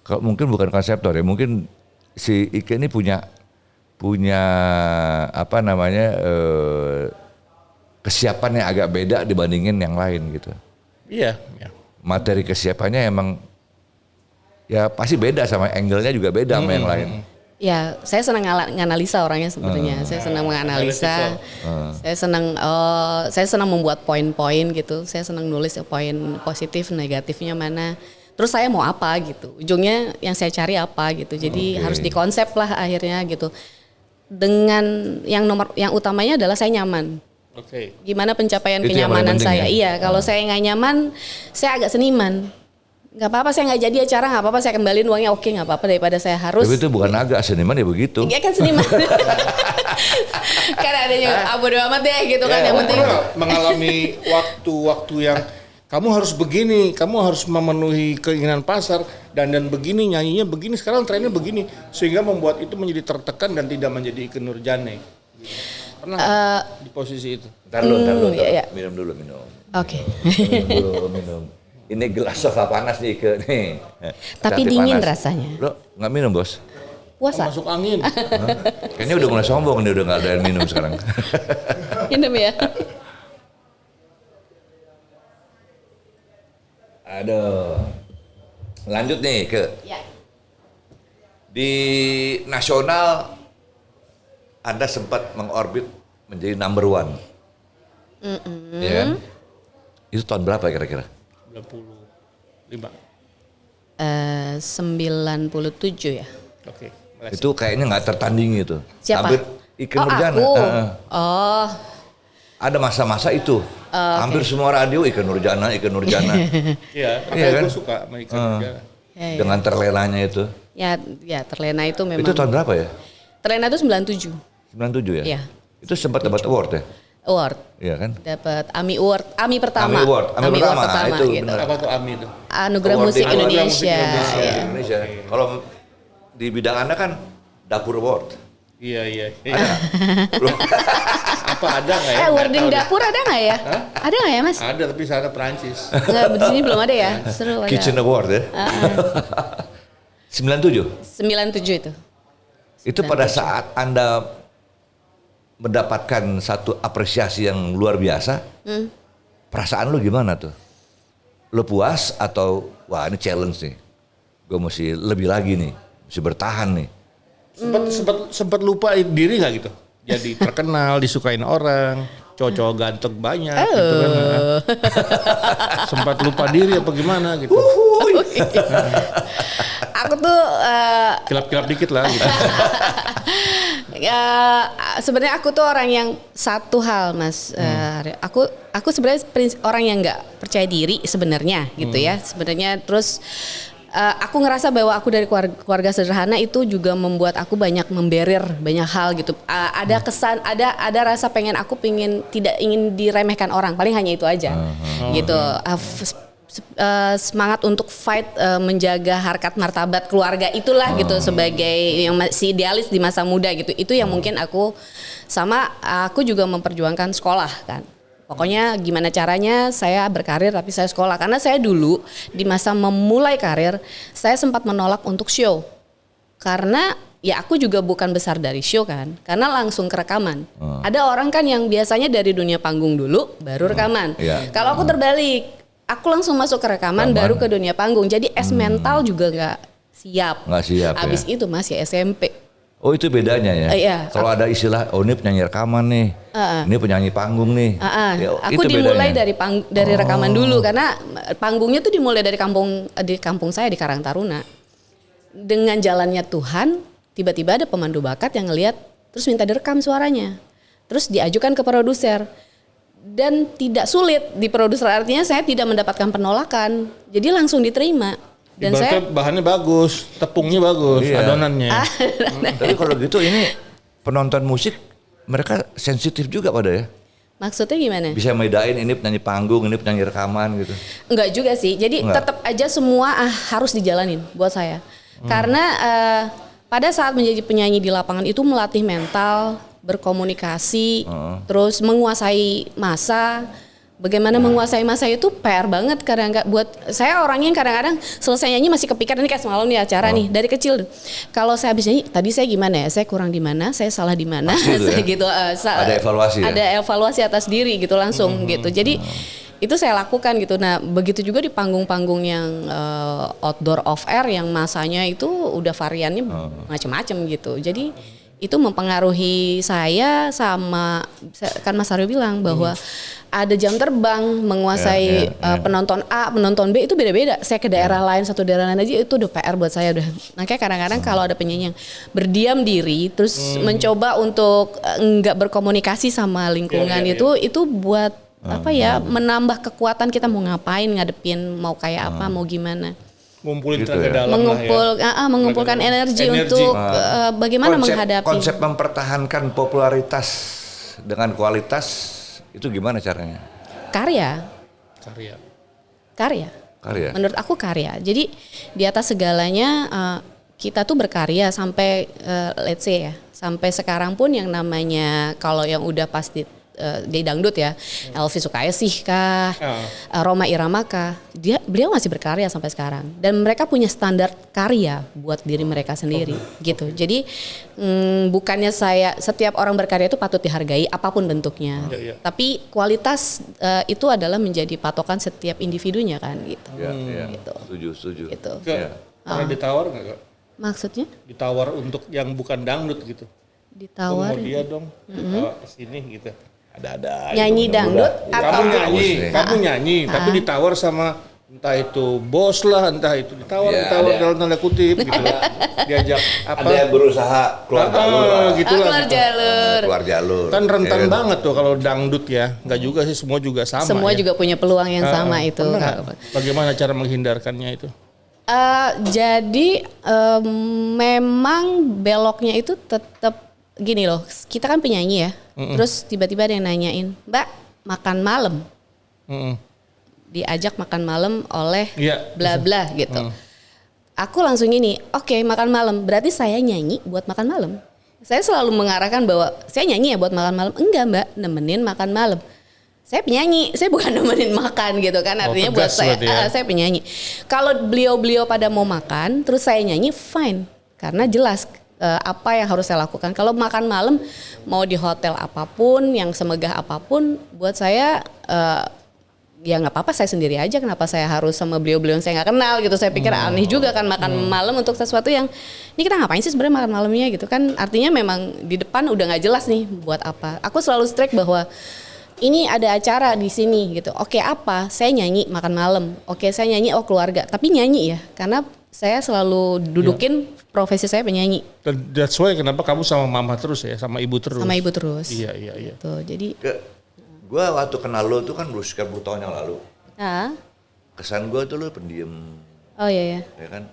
Kalau mungkin bukan konseptor ya, mungkin si Ike ini punya kesiapan yang agak beda dibandingin yang lain gitu. Iya. Materi kesiapannya emang ya pasti beda sama angle-nya juga beda sama yang lain. Ya, saya senang nganalisa orangnya sebenarnya. Saya senang menganalisa. Saya senang membuat poin-poin gitu. Saya senang nulis poin positif, negatifnya mana. Terus saya mau apa gitu. Ujungnya yang saya cari apa gitu. Jadi harus dikonsep lah akhirnya gitu. Dengan yang utamanya adalah saya nyaman. Gimana pencapaian Itu yang kenyamanan paling penting saya? ya? Iya, kalau saya nggak nyaman, saya agak seniman. Nggak apa-apa saya nggak jadi acara, nggak apa-apa saya kembaliin uangnya, oke nggak apa-apa daripada saya harus. Tapi itu bukan agak seniman ya begitu. Iya kan seniman. Kan ada yang bodo amat deh gitu kan, yang penting. Mengalami waktu-waktu yang kamu harus begini, kamu harus memenuhi keinginan pasar dan begini, nyanyinya begini, sekarang trennya begini, sehingga membuat itu menjadi tertekan dan tidak menjadi Ikke Nurjane. Pernah di posisi itu? Ntar lu. Iya. Minum dulu. Oke. Minum. Ini gelas sofa panas nih Ikke nih. Tapi Hati-hati dingin panas. rasanya. Lo nggak minum bos? Puasa. Masuk angin. Kayaknya udah mulai sombong nih, udah nggak ada yang minum sekarang. Minum ya. Aduh. Lanjut nih ke Ya. di nasional Anda sempat mengorbit menjadi number 1. Iya kan? Itu tahun berapa kira-kira? 95. 97 ya. Oke. Itu kayaknya nggak tertandingi itu. Siapa? Hampir Ikke Nurjana. Aku. Heeh. Ada masa-masa itu. Hampir semua radio Ikke Nurjana. Iya, Iya makanya kan? gue suka sama Ikke Nurjana. Dengan terlenanya itu. Ya terlena itu memang. Itu tahun berapa ya? Terlena itu 97. 97 ya? Iya. Itu sempat dapat award ya? Award. Iya kan? Dapat AMI Award, AMI pertama. AMI Award pertama, itu gitu. benar. Apa tuh AMI itu? Anugerah Award Musik di Anugerah Indonesia. Musik Ya. Indonesia. Kalau di bidang Anda kan Dapur Award. Iya. Loh, Apa ada nggak ya? Awarding Nggak tahu dapur ada nggak ya? Ada nggak ya Mas? deh. Ada tapi sana Perancis. Nggak, di sini belum ada ya. Seru ada. Kitchen Award ya? 97? 97 itu. Itu pada saat Anda mendapatkan satu apresiasi yang luar biasa, perasaan lu gimana tuh? Lu puas atau wah ini challenge nih, gue mesti lebih lagi nih, mesti bertahan nih. Sempat lupa diri nggak gitu? Jadi terkenal, disukain orang, cowok ganteng banyak gitu kan. Sempat lupa diri apa gimana gitu. Aku tuh Kilap-kilap dikit lah gitu. sebenarnya aku tuh orang yang satu hal Mas, aku sebenarnya orang yang nggak percaya diri sebenarnya gitu ya sebenarnya. Terus aku ngerasa bahwa aku dari keluarga sederhana itu juga membuat aku banyak memberir banyak hal gitu. Ada kesan, ada rasa aku tidak ingin diremehkan orang, paling hanya itu aja gitu. Semangat untuk fight menjaga harkat martabat keluarga itulah gitu sebagai yang masih idealis di masa muda gitu. Itu yang mungkin aku juga memperjuangkan sekolah kan. Pokoknya gimana caranya saya berkarir tapi saya sekolah. Karena saya dulu di masa memulai karir saya sempat menolak untuk show. Karena ya aku juga bukan besar dari show kan. Karena langsung ke rekaman. Ada orang kan yang biasanya dari dunia panggung dulu baru rekaman. Kalau aku terbalik. Aku langsung masuk ke rekaman baru ke dunia panggung. Jadi mental juga nggak siap. Nggak siap Abis itu masih SMP. Oh itu bedanya ya? Iya. Kalau ada istilah, oh ini penyanyi rekaman nih, ini penyanyi panggung nih. Ya, Aku itu dimulai bedanya. dari rekaman dulu karena panggungnya tuh dimulai dari kampung saya di Karang Taruna. Dengan jalannya Tuhan, tiba-tiba ada pemandu bakat yang ngelihat terus minta direkam suaranya. Terus diajukan ke produser. Dan tidak sulit di produser, artinya saya tidak mendapatkan penolakan. Jadi langsung diterima. Dan Ibaratnya bahannya bagus, tepungnya bagus, adonannya. Tapi kalau gitu ini penonton musik mereka sensitif juga pada ya? Maksudnya gimana? Bisa bedain ini penyanyi panggung, ini penyanyi rekaman gitu? Enggak juga sih. Jadi tetap aja semua harus dijalanin buat saya. Karena pada saat menjadi penyanyi di lapangan itu melatih mental, berkomunikasi, terus menguasai masa. Bagaimana menguasai masa itu PR banget kadang buat saya orangnya yang kadang-kadang selesai nyanyi masih kepikiran, ini kayak semalam nih acara nih dari kecil. Kalau saya habis nyanyi tadi saya gimana ya? Saya kurang di mana? Saya salah di mana? Gitu ya? gitu. Ada evaluasi ya? Ada evaluasi atas diri gitu langsung gitu. Jadi itu saya lakukan gitu. Nah begitu juga di panggung-panggung yang outdoor off air yang masanya itu udah variannya macam-macam gitu. Jadi itu mempengaruhi saya sama kan Mas Aryo bilang bahwa ada jam terbang menguasai penonton A, penonton B itu beda-beda. Saya ke daerah lain, satu daerah lain aja itu udah PR buat saya udah. Makanya kadang-kadang kalau ada penyanyi yang berdiam diri terus mencoba untuk enggak berkomunikasi sama lingkungan itu buat apa ya menambah kekuatan kita mau ngapain, ngadepin mau kayak apa, mau gimana. Ngumpulin Gitu tenaga ya. dalam Mengumpulkan energi untuk bagaimana menghadapi. Konsep mempertahankan popularitas dengan kualitas itu gimana caranya? Karya. Karya. Menurut aku karya. Jadi di atas segalanya kita tuh berkarya sampai let's say ya, sampai sekarang pun yang namanya kalau yang udah pasti di dangdut ya, Elvi Sukaesih kah, Rhoma Irama kah, beliau masih berkarya sampai sekarang dan mereka punya standar karya buat diri mereka sendiri gitu. Jadi bukannya setiap orang berkarya itu patut dihargai apapun bentuknya, tapi kualitas itu adalah menjadi patokan setiap individunya kan gitu. Gitu. Setuju. Gitu. Pernah ditawar nggak Kak? Maksudnya? Ditawar untuk yang bukan dangdut gitu. Ditawar. Mau dia dong kesini gitu. Ada Nyanyi dangdut atau Kamu nyanyi, tapi ditawar sama entah itu bos lah, entah itu ditawar dalam tanda kutip gitu. Diajak apa? Ada yang berusaha keluar jalur. Gitu lah. keluar jalur. Kan rentan banget tuh kalau dangdut ya. Enggak juga sih, semua juga sama. Semua juga punya peluang yang sama itu. Bagaimana cara menghindarkannya itu? Jadi memang beloknya itu tetap gini loh, kita kan penyanyi ya, terus tiba-tiba ada yang nanyain, Mbak makan malam, diajak makan malam oleh bla bla gitu. Aku langsung gini, oke, makan malam, berarti saya nyanyi buat makan malam. Saya selalu mengarahkan bahwa saya nyanyi ya buat makan malam, enggak Mbak, nemenin makan malam. Saya penyanyi, saya bukan nemenin makan gitu kan, artinya buat saya penyanyi. Kalau beliau-beliau pada mau makan, terus saya nyanyi, fine, karena jelas apa yang harus saya lakukan. Kalau makan malam mau di hotel apapun, yang semegah apapun, buat saya ya nggak apa-apa, saya sendiri aja. Kenapa saya harus sama beliau-beliau yang saya nggak kenal gitu? Saya pikir aneh juga kan makan malam untuk sesuatu yang ini kita ngapain sih sebenarnya makan malamnya gitu kan? Artinya memang di depan udah nggak jelas nih buat apa. Aku selalu strike bahwa ini ada acara di sini gitu. Oke apa? Saya nyanyi makan malam. Oke saya nyanyi keluarga. Tapi nyanyi ya, karena saya selalu dudukin profesi saya penyanyi. Dan that's why kenapa kamu sama mama terus ya, sama ibu terus. Sama ibu terus. Iya. Tuh, jadi gue waktu kenal lo tuh kan sekitar 10 tahun yang lalu. Kesan gue tuh lo pendiam. Oh iya. Ya kan?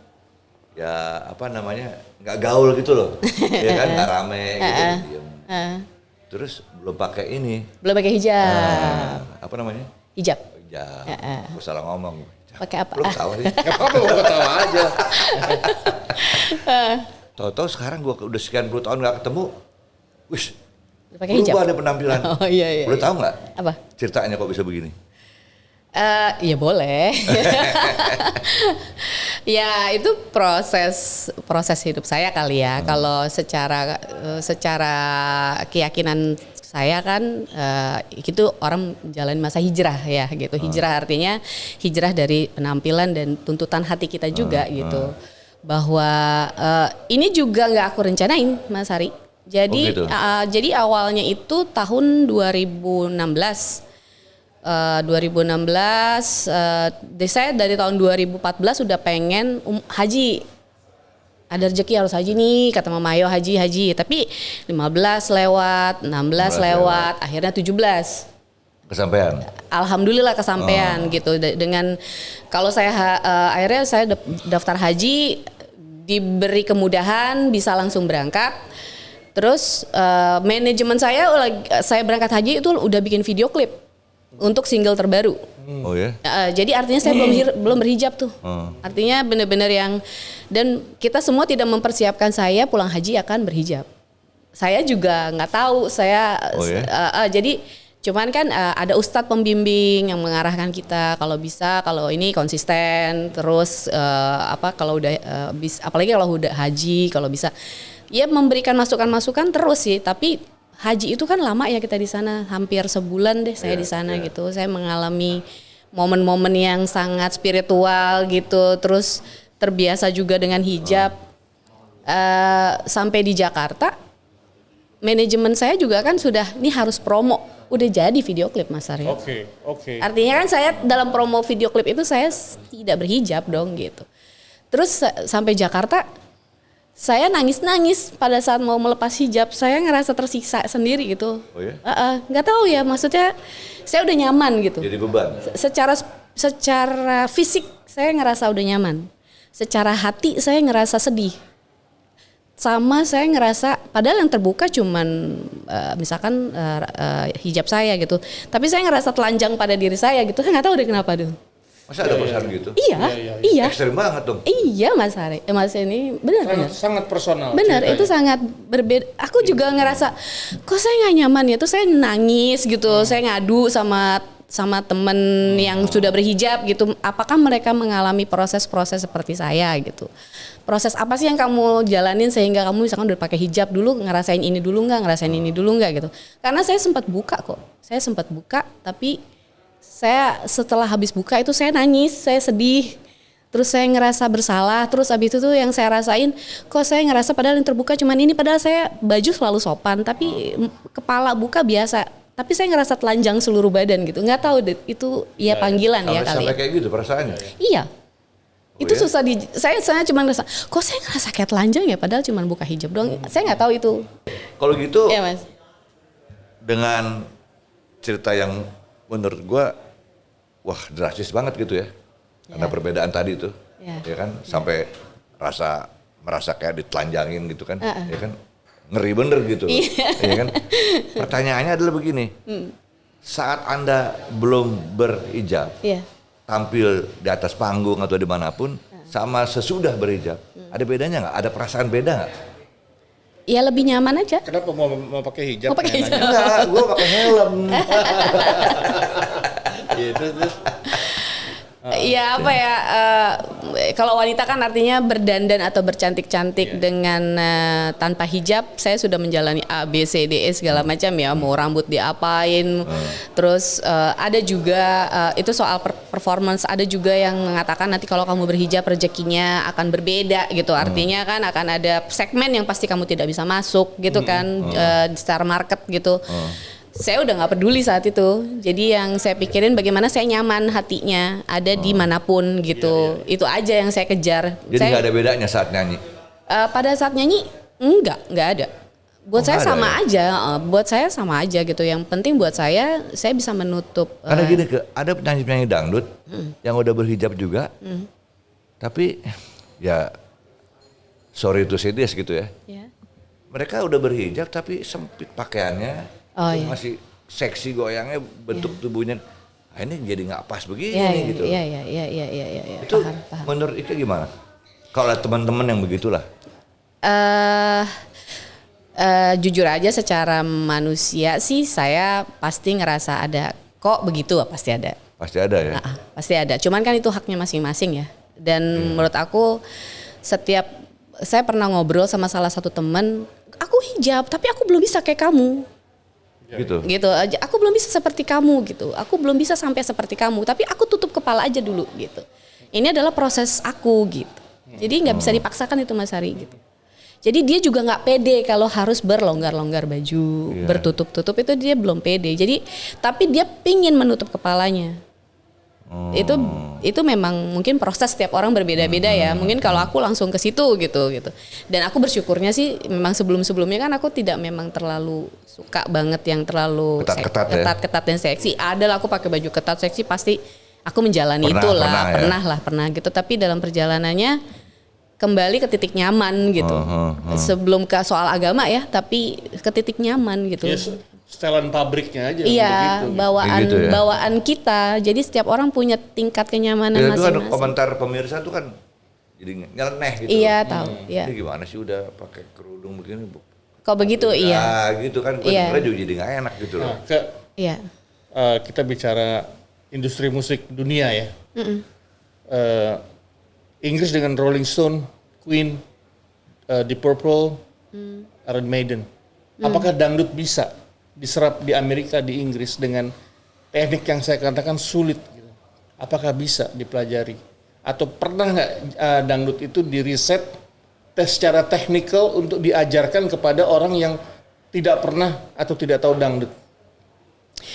Ya apa namanya, nggak gaul gitu loh. Ya kan, nggak rame gitu, diem. Terus belum pakai ini. Belum pakai hijab. Apa namanya? Hijab. Gue salah ngomong. Pakai apa? Belum tahu sih. Gak apa-apa, gue ketawa aja. Tahu-tahu sekarang gue udah sekian puluh tahun gak ketemu. Wih, berubah ada penampilan. Oh iya. Boleh tahu nggak? Apa? Ceritanya kok bisa begini? Ya boleh. Ya itu proses hidup saya kali ya. Kalau secara keyakinan saya kan itu orang menjalani masa hijrah ya gitu. Hijrah artinya hijrah dari penampilan dan tuntutan hati kita juga gitu. Bahwa ini juga nggak aku rencanain, Mas Hari. Jadi gitu? Jadi awalnya itu tahun 2016. 2016 saya dari tahun 2014 udah pengen haji. Ada rezeki harus haji nih, kata Mama Ayo haji. Tapi 15 lewat, 16 lewat, akhirnya 17. Kesampaian? Alhamdulillah kesampaian gitu. Dengan kalau akhirnya saya daftar haji, diberi kemudahan, bisa langsung berangkat. Terus manajemen saya berangkat haji itu udah bikin video klip untuk single terbaru. Oh ya? Jadi artinya saya belum berhijab tuh. Artinya benar-benar yang, dan kita semua tidak mempersiapkan saya pulang haji akan berhijab. Saya juga nggak tahu jadi cuman kan ada ustadz pembimbing yang mengarahkan kita kalau bisa, kalau ini konsisten terus kalau udah apalagi kalau udah haji kalau bisa ya memberikan masukan-masukan terus sih, tapi haji itu kan lama ya kita di sana, hampir sebulan deh saya di sana gitu. Saya mengalami momen-momen yang sangat spiritual gitu, terus terbiasa juga dengan hijab. Sampai di Jakarta, manajemen saya juga kan sudah, ini harus promo, udah jadi video klip Mas Aryo. Oke. Artinya kan saya dalam promo video klip itu saya tidak berhijab dong gitu. Terus sampai Jakarta, saya nangis-nangis pada saat mau melepas hijab. Saya ngerasa tersiksa sendiri gitu. Oh ya? Nggak tahu ya, maksudnya saya udah nyaman gitu. Jadi beban. Secara fisik saya ngerasa udah nyaman. Secara hati saya ngerasa sedih. Sama saya ngerasa, padahal yang terbuka cuman misalkan hijab saya gitu. Tapi saya ngerasa telanjang pada diri saya gitu. Saya nggak tahu deh kenapa tuh. Masa ada pesan gitu? Iya. Ekstrem banget dong. Iya Mas Hari, Mas ini benar. Sangat personal. Benar, ceritanya. itu sangat berbeda. Aku juga ngerasa, kok saya nggak nyaman ya. Tuh saya nangis gitu, saya ngadu sama temen yang sudah berhijab gitu. Apakah mereka mengalami proses-proses seperti saya gitu? Proses apa sih yang kamu jalanin sehingga kamu misalkan udah pakai hijab dulu, ngerasain ini dulu nggak gitu? Karena saya sempat buka kok, tapi saya setelah habis buka itu saya nangis, saya sedih. Terus saya ngerasa bersalah, terus abis itu tuh yang saya rasain, kok saya ngerasa padahal yang terbuka cuman ini, padahal saya baju selalu sopan, tapi kepala buka biasa. Tapi saya ngerasa telanjang seluruh badan gitu, nggak tahu deh, itu ya panggilan ya kali. Sampai kayak gitu perasaannya? Iya. Itu ya? susah saya cuma ngerasa, kok saya ngerasa kayak telanjang ya padahal cuma buka hijab doang. Saya nggak tahu itu. Kalau gitu, Iya Mas. dengan cerita yang menurut gua, wah drastis banget gitu ya. Karena perbedaan tadi itu, ya kan, sampai merasa kayak ditelanjangin gitu kan, ya kan, ngeri bener gitu, ya kan. Pertanyaannya adalah begini, saat Anda belum berhijab, tampil di atas panggung atau dimanapun, sama sesudah berhijab, ada bedanya nggak? Ada perasaan beda nggak? Ya lebih nyaman aja. Kenapa mau pakai hijab? Mau pakai hijab? Enggak, gue pakai helm. Gitu terus. Iya apa ya, kalau wanita kan artinya berdandan atau bercantik-cantik dengan tanpa hijab. Saya sudah menjalani A, B, C, D, E segala macam ya, mau rambut diapain. Terus ada juga itu soal performance, ada juga yang mengatakan nanti kalau kamu berhijab rezekinya akan berbeda gitu. Artinya kan akan ada segmen yang pasti kamu tidak bisa masuk gitu kan, secara market gitu. Saya udah nggak peduli saat itu. Jadi yang saya pikirin bagaimana saya nyaman hatinya ada di manapun gitu. Itu aja yang saya kejar. Jadi nggak ada bedanya saat nyanyi? Pada saat nyanyi nggak ada. Buat saya sama aja. Buat saya sama aja gitu. Yang penting buat saya bisa menutup. Karena gini, ada penyanyi-penyanyi dangdut yang udah berhijab juga, tapi ya sorry to say this gitu ya. Mereka udah berhijab tapi sempit pakaiannya. Masih seksi goyangnya, bentuk tubuhnya, ini jadi nggak pas begini gitu. Iya. Itu paham. menurut Ika gimana? Kalau ada teman-teman yang begitulah. Jujur aja secara manusia sih saya pasti ngerasa ada kok begitu, pasti ada. Pasti ada ya. Pasti ada. Cuman kan itu haknya masing-masing ya. Dan menurut aku saya pernah ngobrol sama salah satu teman, aku hijab tapi aku belum bisa kayak kamu. Gitu aja, aku belum bisa seperti kamu gitu, aku belum bisa sampai seperti kamu, tapi aku tutup kepala aja dulu gitu. Ini adalah proses aku gitu, jadi nggak bisa dipaksakan itu Mas Hari gitu. Jadi dia juga nggak pede kalau harus berlonggar-longgar baju, bertutup-tutup, itu dia belum pede. Jadi tapi dia pingin menutup kepalanya. Itu memang mungkin proses setiap orang berbeda-beda ya. Mungkin kalau aku langsung ke situ gitu. Dan aku bersyukurnya sih memang sebelum-sebelumnya kan aku tidak memang terlalu suka banget yang terlalu ketat-ketat dan seksi. Adalah aku pakai baju ketat seksi pasti aku menjalani pernah gitu. Tapi dalam perjalanannya kembali ke titik nyaman gitu. Sebelum ke soal agama ya, tapi ke titik nyaman gitu. Yes. Setelan pabriknya aja. Iya, begitu, bawaan kita. Jadi setiap orang punya tingkat kenyamanan masing-masing. Itu kan komentar pemirsa tuh kan jadi nyeleneh gitu. Iya, tahu. Iya. Ini gimana sih udah pakai kerudung begini? Kok begitu? Iya. Gitu kan. Sebenarnya juga jadi nggak enak gitu loh. Iya. Kita bicara industri musik dunia ya. Inggris dengan Rolling Stone, Queen, Deep Purple, Iron Maiden. Apakah dangdut bisa diserap di Amerika, di Inggris dengan teknik yang saya katakan sulit? Gitu. Apakah bisa dipelajari? Atau pernah nggak dangdut itu diriset secara teknikal untuk diajarkan kepada orang yang tidak pernah atau tidak tahu dangdut?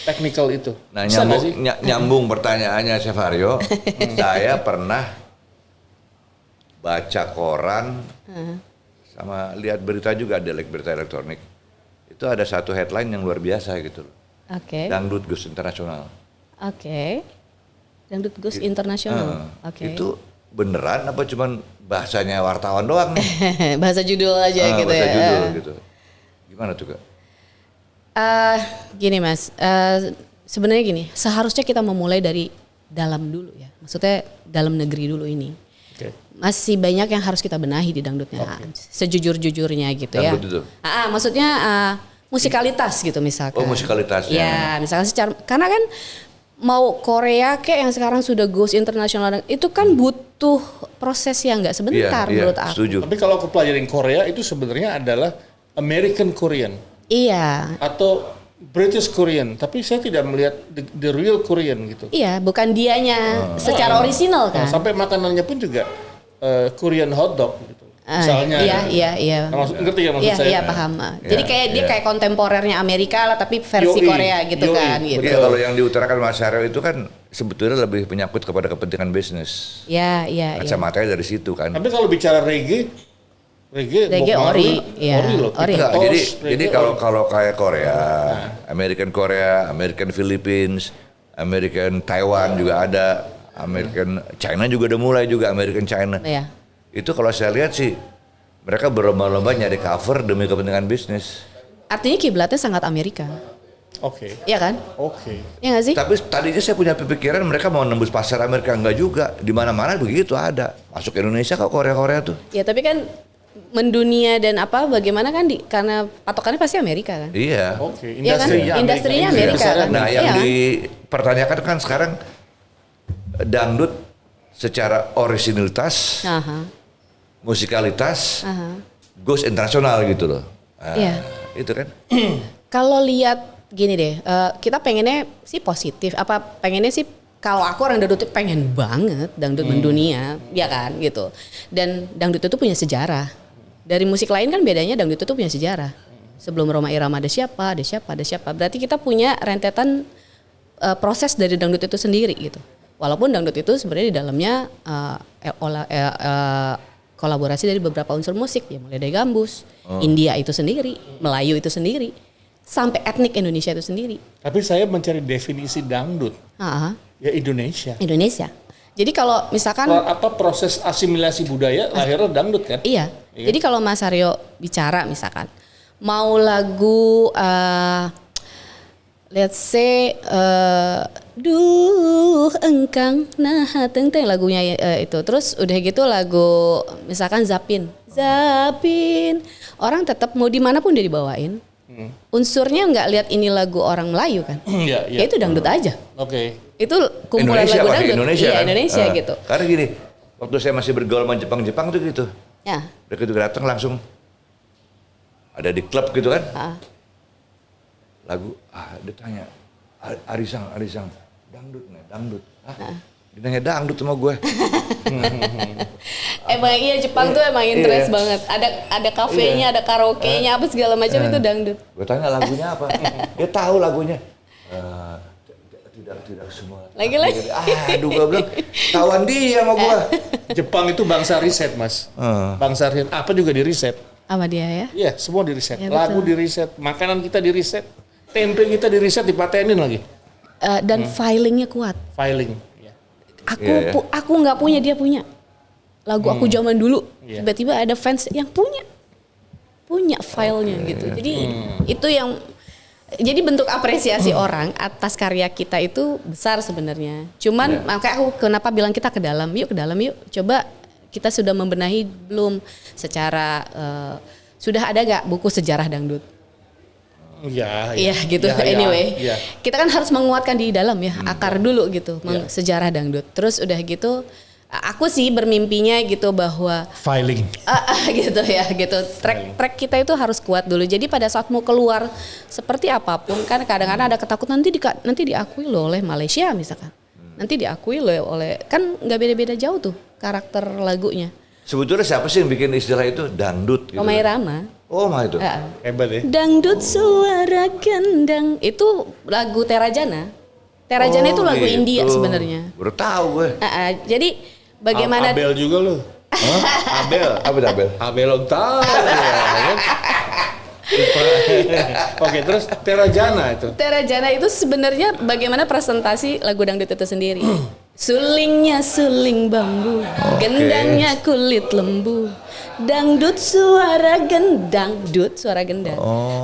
Teknikal itu. Nah, Bisa nggak sih? nyambung pertanyaannya Chef Aryo. Saya pernah baca koran sama lihat berita juga, berita elektronik. Itu ada satu headline yang luar biasa gitu loh. Oke. Dangdut Gus Internasional. Oke. Dangdut Gus Internasional. Oke. Itu beneran apa cuman bahasanya wartawan doang nih? Bahasa judul aja gitu bahasa ya. judul gitu. Gimana tuh Kak? Gini Mas, sebenarnya gini, seharusnya kita memulai dari dalam dulu ya. Maksudnya dalam negeri dulu ini. Oke. Masih banyak yang harus kita benahi di dangdutnya. Sejujur-jujurnya gitu ya. Dangdut itu? Maksudnya musikalitas gitu misalkan. Oh, musikalitasnya. Ya, misalkan karena kan mau Korea kayak yang sekarang sudah goes internasional itu kan butuh proses yang nggak sebentar menurut aku. Setuju. Tapi kalau aku pelajarin Korea itu sebenarnya adalah American Korean. Iya. Atau British Korean, tapi saya tidak melihat the real Korean gitu. Iya, bukan dianya secara orisinal kan. Sampai makanannya pun juga Korean hotdog gitu. Misalnya. Iya. Ngerti ya maksud saya? Iya, paham. Jadi kayak dia kayak kontemporernya Amerika lah tapi versi Korea gitu kan gitu. Iya, kalau yang diutarakan Mas Aryo itu kan sebetulnya lebih menyangkut kepada kepentingan bisnis. Iya. Kacamatanya dari situ kan. Tapi kalau bicara reggae Bob ori, Marley, ya. ori loh. Ori. Enggak, Toast, jadi reggae kalau kayak Korea, American Philippines, American Taiwan juga ada, American China juga udah mulai juga, American China. Iya. Itu kalau saya lihat sih mereka berlomba-lomba nyari cover demi kepentingan bisnis. Artinya kiblatnya sangat Amerika. Oke. Iya kan? Oke. Iya nggak sih? Tapi tadinya saya punya pikiran mereka mau nembus pasar Amerika, enggak juga. Di mana-mana begitu ada. Masuk ke Indonesia kok Korea-Korea tuh. Ya tapi kan mendunia dan bagaimana kan karena patokannya pasti Amerika kan. Iya. Oke. Iya kan? Industrinya Amerika kan. Nah, yang Iya. dipertanyakan kan sekarang dangdut secara orisinilitas, musikalitas, goes internasional gitu loh. Nah, Iya. itu kan. Kalau lihat gini deh, kita pengennya sih positif. Pengennya sih kalau aku orang dangdut itu pengen banget dangdut mendunia, ya kan gitu. Dan dangdut itu punya sejarah. Dari musik lain kan bedanya dangdut itu punya sejarah. Sebelum Rhoma Irama ada siapa. Berarti kita punya rentetan proses dari dangdut itu sendiri gitu. Walaupun dangdut itu sebenarnya di dalamnya kolaborasi dari beberapa unsur musik ya, mulai dari gambus, India itu sendiri, Melayu itu sendiri, sampai etnik Indonesia itu sendiri. Tapi saya mencari definisi dangdut. Ya Indonesia. Jadi kalau misalkan Proses asimilasi budaya lahirnya dangdut kan? Iya. Jadi kalau Mas Aryo bicara misalkan mau lagu let's say duh engkang nah teng-teng lagunya itu. Terus udah gitu lagu misalkan Zapin. Orang tetap mau dimanapun dia dibawain. Unsurnya nggak lihat ini lagu orang Melayu kan? Iya. Ya itu dangdut aja. Oke. Itu kumpulan Indonesia, lagu pakai dangdut. Indonesia Iya, kan? Indonesia gitu. Karena gini, waktu saya masih bergaul sama Jepang tuh gitu. Ya. Begitu datang langsung ada di klub gitu kan. Lagu, dia tanya, Arisang, dangdut. Dia nanya dangdut sama gue. Emang iya Jepang tuh emang interest banget. Ada kafenya, ada karaoke-nya, apa segala macam itu dangdut. Gue tanya lagunya apa, dia tahu lagunya. Tidak semua. Lagi. Aduh, gue bilang, kawan dia sama gue. Jepang itu bangsa riset, Mas. Bangsa riset, apa juga di riset. Sama dia ya. Iya, semua di riset. Ya, Lagu betul. di riset, makanan kita di riset, tempe kita di riset, dipatenin lagi. Dan filingnya kuat. Filing. Ya. Aku nggak punya, dia punya. Lagu aku zaman dulu, Iya. tiba-tiba ada fans yang punya filenya gitu. Jadi itu yang jadi bentuk apresiasi orang atas karya kita itu besar sebenarnya. Cuman makanya aku kenapa bilang kita ke dalam yuk. Coba kita sudah membenahi belum secara sudah ada gak buku sejarah dangdut? Iya gitu. Anyway, kita kan harus menguatkan di dalam ya akar dulu gitu, sejarah dangdut. Terus udah gitu Aku sih bermimpinya gitu bahwa Filing. gitu ya gitu. Track kita itu harus kuat dulu. Jadi pada saat mau keluar seperti apapun kan kadang-kadang ada ketakutan nanti diakui loh oleh Malaysia misalkan. Nanti diakui loh oleh kan nggak beda-beda jauh tuh karakter lagunya. Sebetulnya siapa sih yang bikin istilah itu dangdut? Gitu? Rhoma Irama. Oh mah itu. Hebat ya. Dangdut suara gendang itu lagu Terajana. Terajana itu lagu gitu. India sebenarnya. Baru tahu gue. Jadi bagaimana Abel juga lo. Abel. Apa itu Abel? Abel tahu ya. Oke, terus Terajana itu. Terajana itu sebenarnya bagaimana presentasi lagu dangdut itu sendiri. Sulingnya suling bambu, gendangnya kulit lembu. Dangdut suara gendang, suara gendang.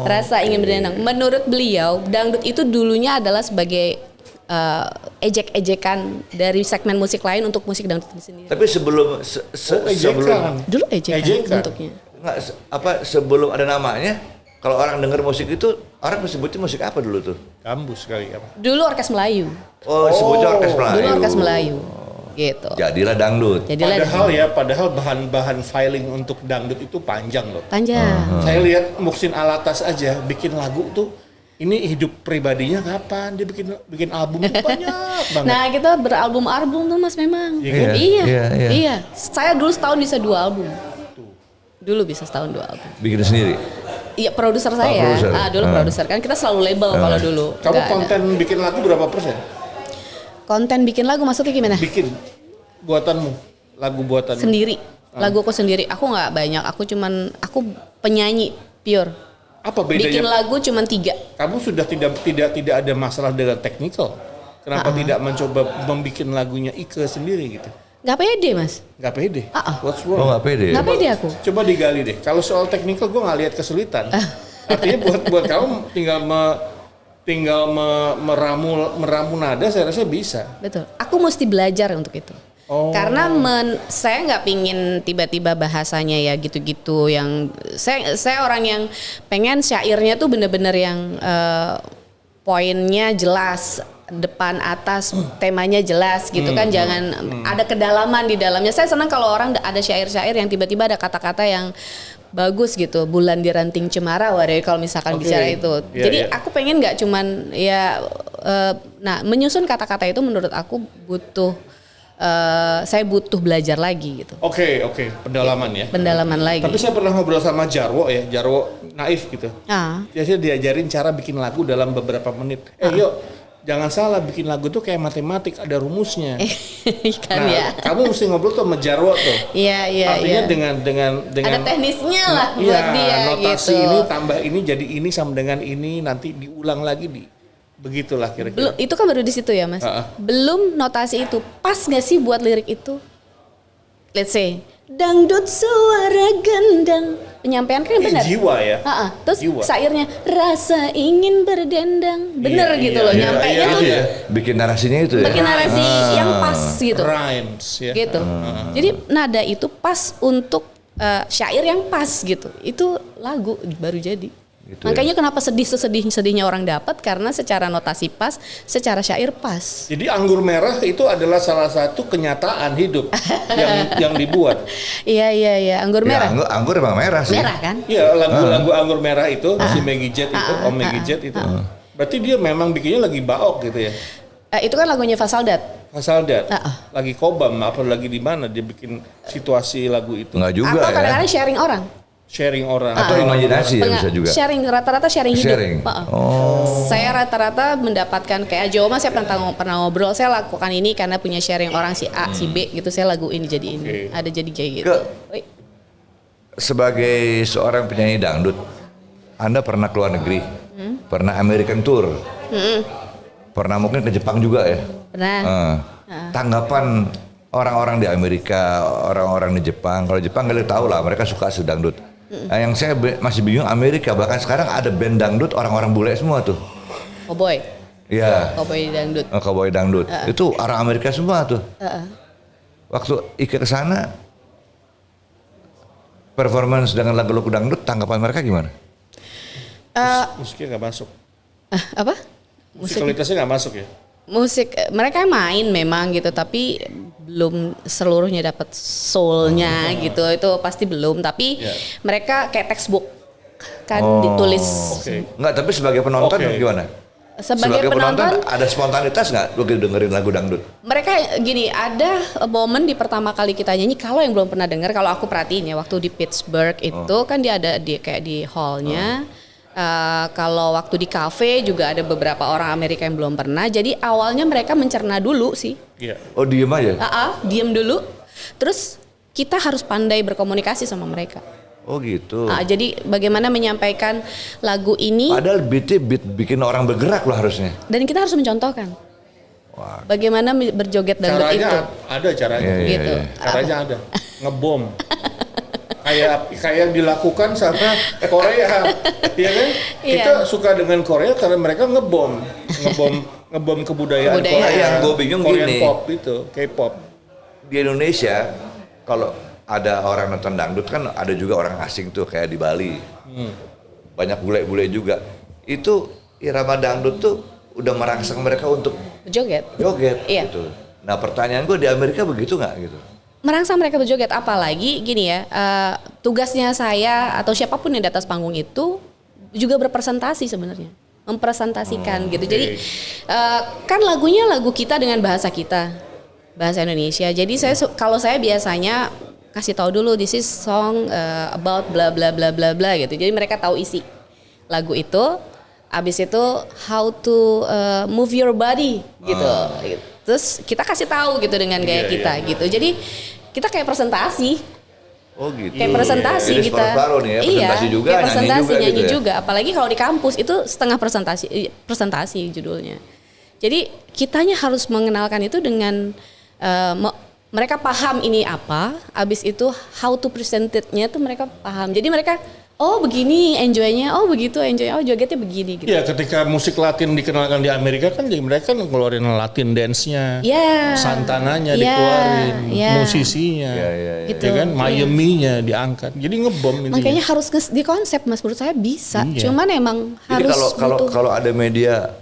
Rasa ingin berdendang. Menurut beliau, dangdut itu dulunya adalah sebagai ejek-ejekan dari segmen musik lain untuk musik dangdut itu sendiri. Tapi sebelum sebelum Dulu ejekan bentuknya. sebelum ada namanya, kalau orang dengar musik itu orang sebutnya musik apa dulu tuh? Gambus kali apa? Dulu orkes Melayu. Sebutnya orkes Melayu. Dulu orkes Melayu. Gitu. Jadilah dangdut. Padahal bahan-bahan filing untuk dangdut itu panjang loh. Panjang. Saya lihat Muhsin Alatas aja bikin lagu tuh, ini hidup pribadinya kapan dia bikin album tuh banyak banget. Nah kita beralbum-album tuh mas memang. Iya. Iya. Saya dulu setahun bisa 2 album. Dulu bisa setahun 2 album. Bikin sendiri. Iya produser saya. Produser. Dulu produser kan kita selalu label kalau dulu. Kamu Nggak konten ada. bikin lagu berapa persen? Konten bikin lagu maksudnya gimana? Bikin buatanmu, lagu buatanmu. Sendiri. Lagu aku sendiri. Aku nggak banyak. Aku penyanyi pure. Apa bedanya? Bikin lagu cuman 3. Kamu sudah tidak ada masalah dengan technical. Kenapa tidak mencoba membuat lagunya Ike sendiri gitu? Nggak pede mas. Nggak pede. What's Oh wrong? nggak pede. Nggak pede aku. Coba digali deh. Kalau soal technical gue nggak lihat kesulitan. Artinya buat kamu tinggal meramu nada, saya rasa bisa. Betul. Aku mesti belajar untuk itu. Karena saya nggak pingin tiba-tiba bahasanya ya gitu-gitu yang saya orang yang pengen syairnya tuh bener-bener yang poinnya jelas, depan atas temanya jelas gitu kan, jangan ada kedalaman di dalamnya. Saya senang kalau orang ada syair-syair yang tiba-tiba ada kata-kata yang bagus gitu, bulan di ranting cemara waduh kalau misalkan bicara itu. Jadi aku pengen nggak cuman nah menyusun kata-kata itu menurut aku butuh saya butuh belajar lagi gitu. Oke, pendalaman ya. Pendalaman lagi. Tapi saya pernah ngobrol sama Jarwo Naif gitu. Biasanya diajarin cara bikin lagu dalam beberapa menit. Yuk, jangan salah, bikin lagu tuh kayak matematik, ada rumusnya. Kan ya. Kamu mesti ngobrol tuh sama Jarwo tuh. Iya. Artinya dengan ada teknisnya lah buat dia notasi gitu. ini tambah ini jadi ini sama dengan ini, nanti diulang lagi begitulah kira-kira. Belum, itu kan baru di situ ya mas. Belum notasi itu pas nggak sih buat lirik itu? Let's say dangdut suara gendang, penyampaian kan benar. Jiwa ya. Terus jiwa. syairnya rasa ingin berdendang, bener gitu loh nyampainya tuh. Itu ya. Bikin narasinya itu ya. Bikin narasi yang pas gitu. Rhymes ya. Gitu. Jadi nada itu pas untuk syair yang pas gitu. Itu lagu baru jadi. Gitu. Makanya kenapa sedihnya orang dapat karena secara notasi pas, secara syair pas. Jadi anggur merah itu adalah salah satu kenyataan hidup yang dibuat. Iya, anggur merah. Anggur emang merah sih. Merah kan? Iya, lagu anggur merah itu si Maggie Jet itu, Om Maggie Jet itu. Berarti dia memang bikinnya lagi baok gitu ya. Itu kan lagunya Fasaldat. Lagi kobam apa lagi di mana dia bikin situasi lagu itu. Enggak juga atau kadang-kadang sharing orang. Atau imajinasi ya bisa juga. Rata-rata sharing hidup. Oh. Saya rata-rata mendapatkan kayak Jawa Mas, saya pernah ngobrol, saya lakukan ini karena punya sharing orang si A, si B gitu, saya lagu ini jadi ini. Ada jadi kayak gitu. Sebagai seorang penyanyi dangdut, Anda pernah keluar negeri? Pernah American Tour? Pernah mungkin ke Jepang juga ya? Pernah. Tanggapan orang-orang di Amerika, orang-orang di Jepang, kalau Jepang kalian tahu lah mereka suka sedangdut. Nah, yang saya masih bingung Amerika, bahkan sekarang ada band dangdut orang-orang bule semua tuh. Cowboy. Iya. Cowboy dangdut. Cowboy dangdut. Itu orang Amerika semua tuh. Waktu Ike kesana, performance dengan lagu-lagu dangdut, tanggapan mereka gimana? Musiknya nggak masuk. Apa? Musikalitasnya nggak masuk ya? musik mereka main memang gitu, tapi belum seluruhnya dapat soulnya gitu, itu pasti belum. Tapi mereka kayak textbook kan ditulis. Enggak, tapi sebagai penonton gimana? Sebagai penonton ada spontanitas nggak lu dengerin lagu dangdut? Mereka gini, ada momen di pertama kali kita nyanyi, kalau yang belum pernah dengar, kalau aku perhatiin ya, waktu di Pittsburgh itu kan dia ada di kayak di hallnya. Kalau waktu di cafe juga ada beberapa orang Amerika yang belum pernah. Jadi awalnya mereka mencerna dulu sih. Oh, diem aja? Diem dulu. Terus kita harus pandai berkomunikasi sama mereka. Oh gitu. Jadi bagaimana menyampaikan lagu ini? Padahal beat bikin orang bergerak loh harusnya. Dan kita harus mencontohkan. Wah. Bagaimana berjoget dangdut itu? Ada caranya. Gitu. Caranya ada. Ngebom. kayak dilakukan sama Korea, ya kan? Kita suka dengan Korea karena mereka ngebom kebudayaan Korea. Yang gue bingung Korean gini. pop itu, K-pop. Di Indonesia kalau ada orang nonton dangdut kan ada juga orang asing tuh kayak di Bali. Banyak bule-bule juga. Itu irama dangdut tuh udah merangsang mereka untuk Joget. Iya. gitu. Nah, pertanyaan gue di Amerika begitu nggak gitu? Merangsang mereka berjoget, apalagi gini ya, tugasnya saya atau siapapun yang di atas panggung itu juga berpresentasi sebenarnya, mempresentasikan gitu. Jadi kan lagunya lagu kita dengan bahasa kita, bahasa Indonesia. Jadi kalau saya biasanya kasih tahu dulu, this is song about bla bla bla bla bla gitu. Jadi mereka tahu isi lagu itu. Abis itu how to move your body gitu. Terus kita kasih tahu gitu dengan gaya kita gitu. Jadi kita kayak presentasi. Oh gitu. Kayak presentasi Jadi kita. separuh-separuh nih ya, presentasi juga, kayak presentasi nyanyi gitu ya? juga. Apalagi kalau di kampus itu setengah presentasi judulnya. Jadi kitanya harus mengenalkan itu dengan mereka paham ini apa. Abis itu how to present it-nya tuh mereka paham. Jadi mereka oh begini enjoy-nya, oh begitu enjoy-nya, oh jogetnya begini gitu. Ya ketika musik Latin dikenalkan di Amerika kan jadi mereka kan ngeluarin Latin dance-nya, santananya dikeluarin, musisinya, gitu. Ya kan, Miami-nya diangkat, jadi ngebom intinya. Makanya harus di konsep, Mas, menurut saya bisa, cuman emang jadi harus kalau ada media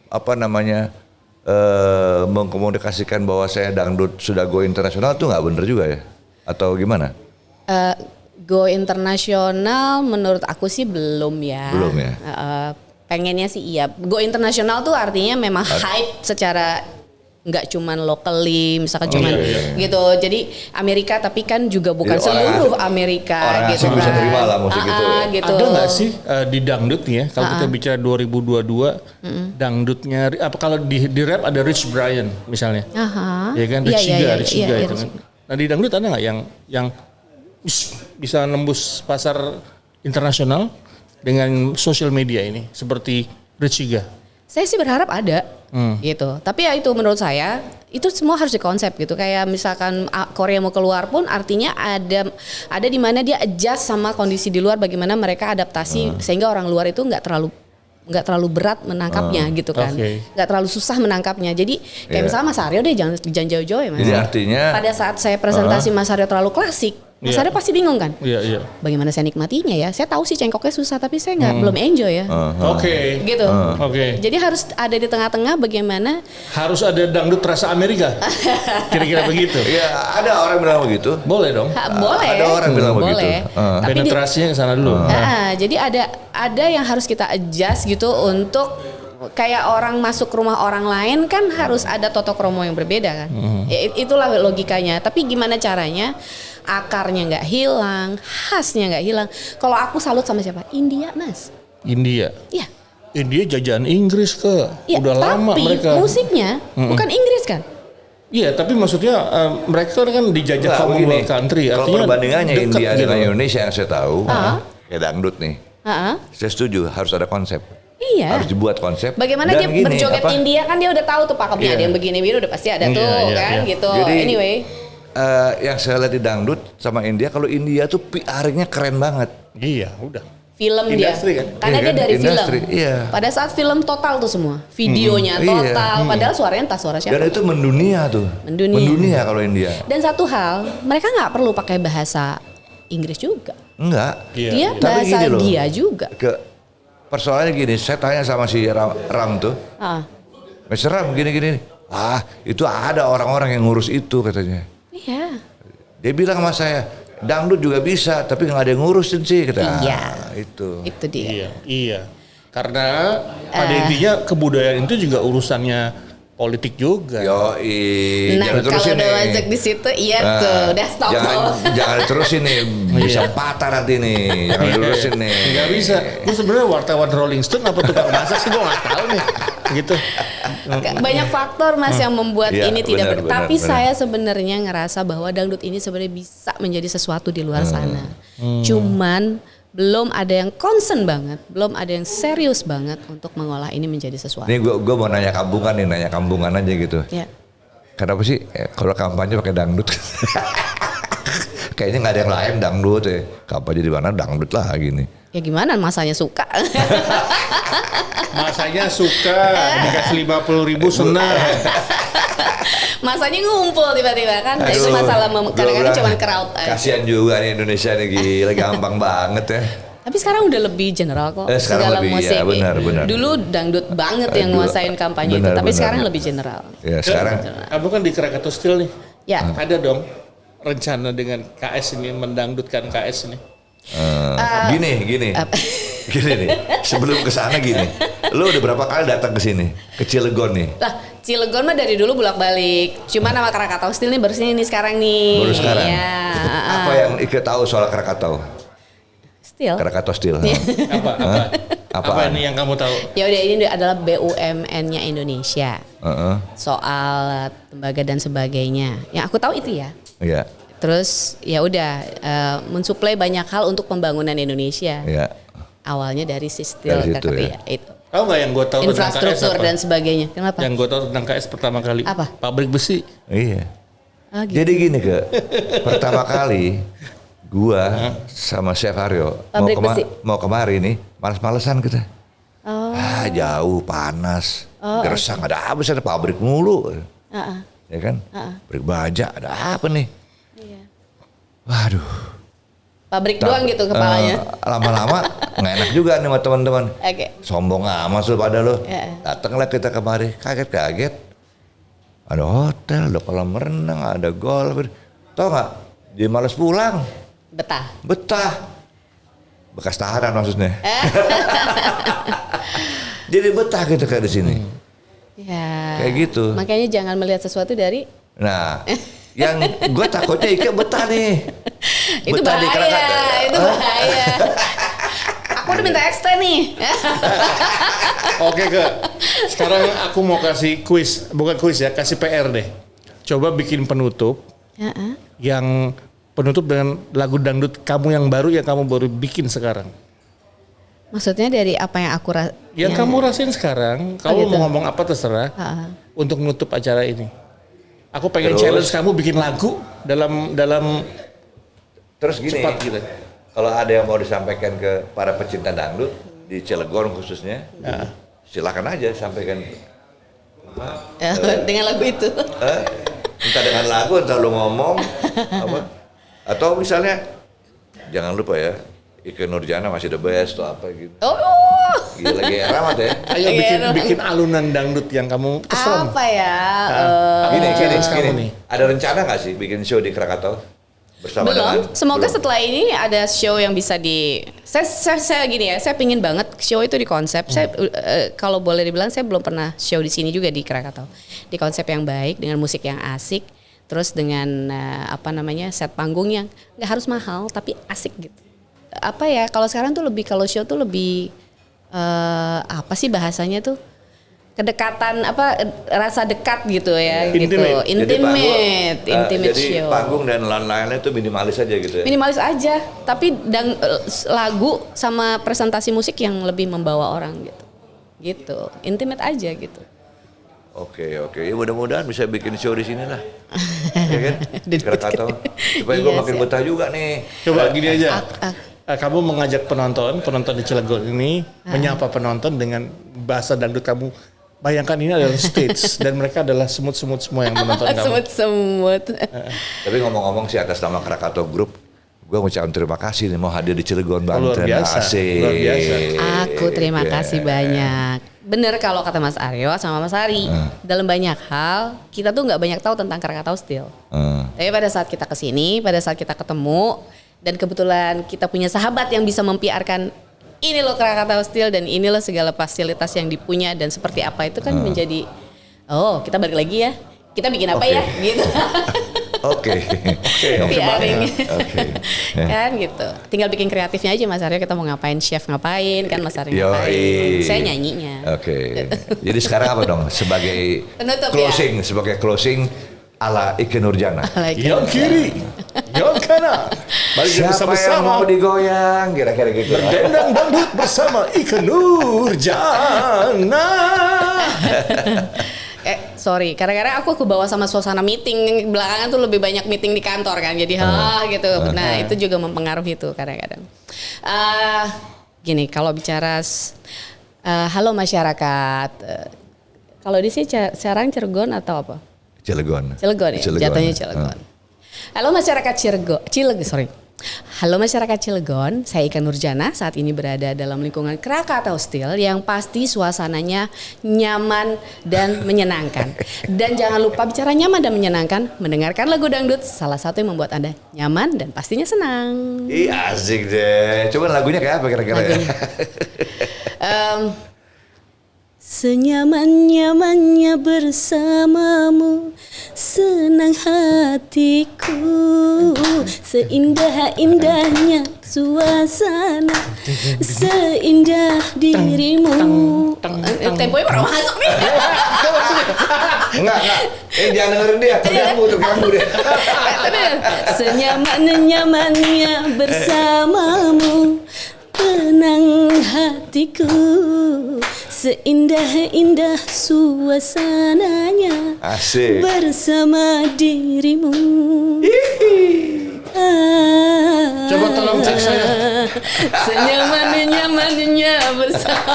apa namanya mengkomunikasikan bahwa saya dangdut sudah go internasional tuh nggak bener juga ya? Atau gimana? Go internasional menurut aku sih belum ya. Belum ya. Pengennya sih iya. Go internasional tuh artinya memang hype secara nggak cuman locally, misalkan cuman gitu. Jadi Amerika tapi kan juga bukan seluruh Amerika orang gitu asing kan. bisa terima lah musik itu ya. Gitu. Ada nggak sih di dangdut nih ya? Kalau kita bicara 2022, dangdutnya apa kalau di rap ada Rich Brian misalnya, ya kan Rich Giga itu kan. Nah di dangdut ada nggak yang bisa nembus pasar internasional dengan sosial media ini seperti Rich Giga? Saya sih berharap ada gitu. Tapi ya itu menurut saya itu semua harus dikonsep gitu. Kayak misalkan Korea mau keluar pun artinya ada di mana dia adjust sama kondisi di luar, bagaimana mereka adaptasi sehingga orang luar itu nggak terlalu berat menangkapnya gitu kan. Nggak terlalu susah menangkapnya. Jadi kayak misalnya Mas Aryo deh jangan jauh-jauh ya Mas. Jadi artinya pada saat saya presentasi Mas Aryo terlalu klasik, Mas Aryo pasti bingung kan? Iya. Bagaimana saya nikmatinya ya? Saya tahu sih cengkoknya susah, tapi saya belum enjoy ya. Gitu. Jadi harus ada di tengah-tengah bagaimana. Harus ada dangdut rasa Amerika. Kira-kira begitu. ya ada orang bilang begitu. Boleh dong. Boleh. Ada orang bilang begitu. Tapi penetrasinya ke sana dulu. Jadi ada yang harus kita adjust gitu untuk kayak orang masuk ke rumah orang lain kan harus ada toto kromo yang berbeda kan. Itulah logikanya. Tapi gimana caranya? Akarnya nggak hilang, khasnya nggak hilang. Kalau aku salut sama siapa? India, Mas. India. Iya. India jajahan Inggris udah lama mereka. Tapi musiknya bukan Inggris kan? Iya, tapi maksudnya mereka kan dijajah kaum country. Kalau artinya perbandingannya India gitu dengan Indonesia yang saya tahu, kayak dangdut nih. Saya setuju harus ada konsep. Iya. Harus dibuat konsep. Bagaimana dia berjoget India kan dia udah tahu tuh pakemnya, ada yang begini udah pasti ada tuh kan gitu. Jadi, anyway. Yang saya lihat di dangdut sama India, kalau India tuh PR-nya keren banget. Iya, udah. Film industri dia, kan? karena Iya dia kan? dari Industri, film. iya. Pada saat film total tuh semua, videonya total, padahal suaranya entah suara siapa. Dan itu mendunia tuh. Mendunia kalau India. Dan satu hal, mereka nggak perlu pakai bahasa Inggris juga. Enggak. Dia Tapi bahasa gini loh, dia juga. Persoalannya gini, saya tanya sama si Ram tuh. Mesra gini-gini. Ah, itu ada orang-orang yang ngurus itu katanya. Iya. Dia bilang sama saya, dangdut juga bisa, tapi nggak ada yang ngurusin sih kata. Iya. Itu. Itu dia. Iya. Karena pada intinya kebudayaan itu juga urusannya politik juga. Yoi, Nah, jangan kalau terusin udah nih. masuk di situ, iya tuh, udah stop. Jangan terusin nih, bisa patah nanti nih. Jangan terusin nih. Nggak bisa. Gue sebenarnya wartawan Rolling Stone apa tukang masak sih gue nggak tahu nih. Gitu. Banyak faktor Mas yang membuat Iya, ini tidak benar, tapi benar. saya sebenarnya ngerasa bahwa dangdut ini sebenarnya bisa menjadi sesuatu di luar sana. Cuman belum ada yang concern banget, belum ada yang serius banget untuk mengolah ini menjadi sesuatu. Nih gue mau nanya kampungan aja gitu. Ya. Kenapa sih kalau kampanye pakai dangdut? Kayaknya nggak ada yang lain dangdut ya. Kampanye di mana dangdut lah gini. Ya gimana masanya suka. Masanya suka dikasih 50.000 senang. Masanya ngumpul tiba-tiba kan. Itu Aduh, masalah gua kadang-kadang bilang, cuma crowd aja. Kasihan juga nih Indonesia nih gila gampang banget ya. Tapi sekarang udah lebih general kok. Sekarang segala lebih, musik. ya, benar. Dulu dangdut banget yang Dulu, nguasain kampanye itu, benar, tapi benar. sekarang lebih general. Ya sekarang Kamu kan di Krakatau Steel nih. Ya. Ada dong rencana dengan KS ini mendangdutkan KS ini. gini gini nih. Sebelum kesana gini, lu udah berapa kali datang ke sini ke Cilegon nih? Lah, Cilegon mah dari dulu bolak-balik. Cuma nama Krakatau Steel nih baru ini sekarang nih. Baru sekarang. Ya. Apa yang Ike tahu soal Krakatau? Steel. Krakatau Steel. Apa Apaan? ini yang kamu tahu? Ya udah ini adalah BUMN-nya Indonesia. Heeh. Soal tembaga dan sebagainya. Yang aku tahu itu ya. Iya. Terus ya udah mensuplai banyak hal untuk pembangunan Indonesia. Iya. Awalnya dari sistem Dari situ, ya. itu. Tahu nggak yang gue tahu tentang KS Infrastruktur apa? dan sebagainya. Kenapa? Yang gue tahu tentang KS pertama kali. Apa? Pabrik besi. Iya. Ah, gitu. Jadi gini pertama kali gua sama Chef Aryo Pabrik besi. mau kemari nih, males-malesan kita. Oh. Jauh, panas, gersang, ada apa sih, ada pabrik mulu. Ah, ah. Ya kan? Pabrik baja, ada apa nih? Iya. Waduh. Pabrik doang gitu kepalanya. Lama-lama nggak enak juga nih sama teman-teman. Oke. Sombong amat lu pada lu. Ya. Datanglah kita kemari, kaget-kaget. Ada hotel, ada kolam renang, ada golf. Tau nggak? Dia malas pulang. Betah. Bekas tahanan maksudnya. Jadi betah kita kayak di sini. Ya. Kayak gitu. Makanya jangan melihat sesuatu dari Nah, yang gue takutnya Ike betah nih. itu Betah di bahaya, Krakatau. itu bahaya. Aku udah minta extend nih. Oke Kak, sekarang aku mau kasih kuis, bukan kuis ya, kasih PR deh. Coba bikin penutup Heeh. yang penutup dengan lagu dangdut kamu yang baru yang kamu baru bikin sekarang. Maksudnya dari apa yang aku Yang kamu rasain sekarang, kamu gitu. mau ngomong apa terserah Heeh. untuk nutup acara ini. Aku pengen Terus? challenge kamu bikin lagu dalam Terus gini, cepat gitu. kalau ada yang mau disampaikan ke para pecinta dangdut di Cilegon khususnya, silakan aja sampaikan. Ya, dengan lagu itu. Entah dengan lagu, entah lu ngomong, apa? Atau misalnya jangan lupa ya, Ike Nurjana masih the best atau apa gitu. Oh. Gila lagi amat ya. Ayo bikin alunan dangdut yang kamu terserah. Apa ya? Gini, challenge kamu nih. Ada rencana nggak sih bikin show di Krakatau bersama dengan? Belum. Semoga Belum. setelah ini ada show yang bisa saya gini ya, saya pingin banget show itu di konsep. Saya kalau boleh dibilang saya belum pernah show di sini juga di Krakatau. Di konsep yang baik dengan musik yang asik, terus dengan set panggung yang nggak harus mahal tapi asik gitu. Apa ya? Kalau sekarang tuh lebih kalau show tuh lebih apa sih bahasanya tuh? Kedekatan rasa dekat gitu ya gitu. Intimate Jadi show. panggung dan lain-lainnya itu minimalis aja gitu ya. Minimalis aja, tapi lagu sama presentasi musik yang lebih membawa orang gitu. Gitu, intimate aja gitu. Oke. Ya mudah-mudahan bisa bikin show di sini lah. Ya kan? Di Krakatau. Supaya gue Iya, makin siap. betah juga nih. Coba gini aja. Ah. Kamu mengajak penonton di Cilegon ini menyapa penonton dengan bahasa dangdut kamu. Bayangkan ini adalah stage dan mereka adalah semut-semut semua yang menonton kamu. Semut-semut. Tapi ngomong-ngomong sih atas nama Krakatau Group, gue ngucapin terima kasih nih mau hadir di Cilegon Banten. Luar biasa, Asik. luar biasa. Aku terima Iya. kasih banyak. bener kalau kata Mas Aryo sama Mas Ari, dalam banyak hal kita tuh nggak banyak tahu tentang Krakatau Steel. Tapi pada saat kita kesini, pada saat kita ketemu, dan kebetulan kita punya sahabat yang bisa mempiarkan ini loh Krakatau Steel dan ini loh segala fasilitas yang dipunya dan seperti apa itu kan menjadi, oh kita balik lagi ya, kita bikin apa ya gitu. Oke. PRing. Kan gitu. Tinggal bikin kreatifnya aja Mas Aryo, kita mau ngapain, chef ngapain kan Mas Aryo ngapain. Saya nyanyinya. Oke. Jadi sekarang apa dong sebagai Penutup closing, sebagai closing ala Ikke Nurjana. Yang kiri, yang kanan. Balik Siapa yang mau digoyang kira-kira gitu. Berdendang dangdut bersama Ikke Nurjana. Sorry, kadang-kadang aku bawa sama suasana meeting, belakangan tuh lebih banyak meeting di kantor kan, jadi gitu. Nah itu juga mempengaruhi tuh kadang-kadang. Gini, kalau bicara halo masyarakat, kalau di sini sekarang Cilegon atau apa? Cilegon ya, jatuhnya Cilegon. Halo masyarakat Halo masyarakat Cilegon, saya Ikke Nurjana, saat ini berada dalam lingkungan Krakatau Steel yang pasti suasananya nyaman dan menyenangkan. Dan jangan lupa bicara nyaman dan menyenangkan, mendengarkan lagu dangdut, salah satu yang membuat Anda nyaman dan pastinya senang. Ih asik deh, coba lagunya kayak apa kira-kira ya? Senyaman-nyamannya bersamamu, senang hatiku, seindah-indahnya suasana, seindah dirimu. Temponya pernah masuk nih. Enggak. Jangan dengerin dia, terganggu dia. Senyaman-nyamannya bersamamu, tenang hatiku, seindah-indah suasananya. Asik. Bersama dirimu. Coba tolong cek saya. Senyaman-nyamannya bersama.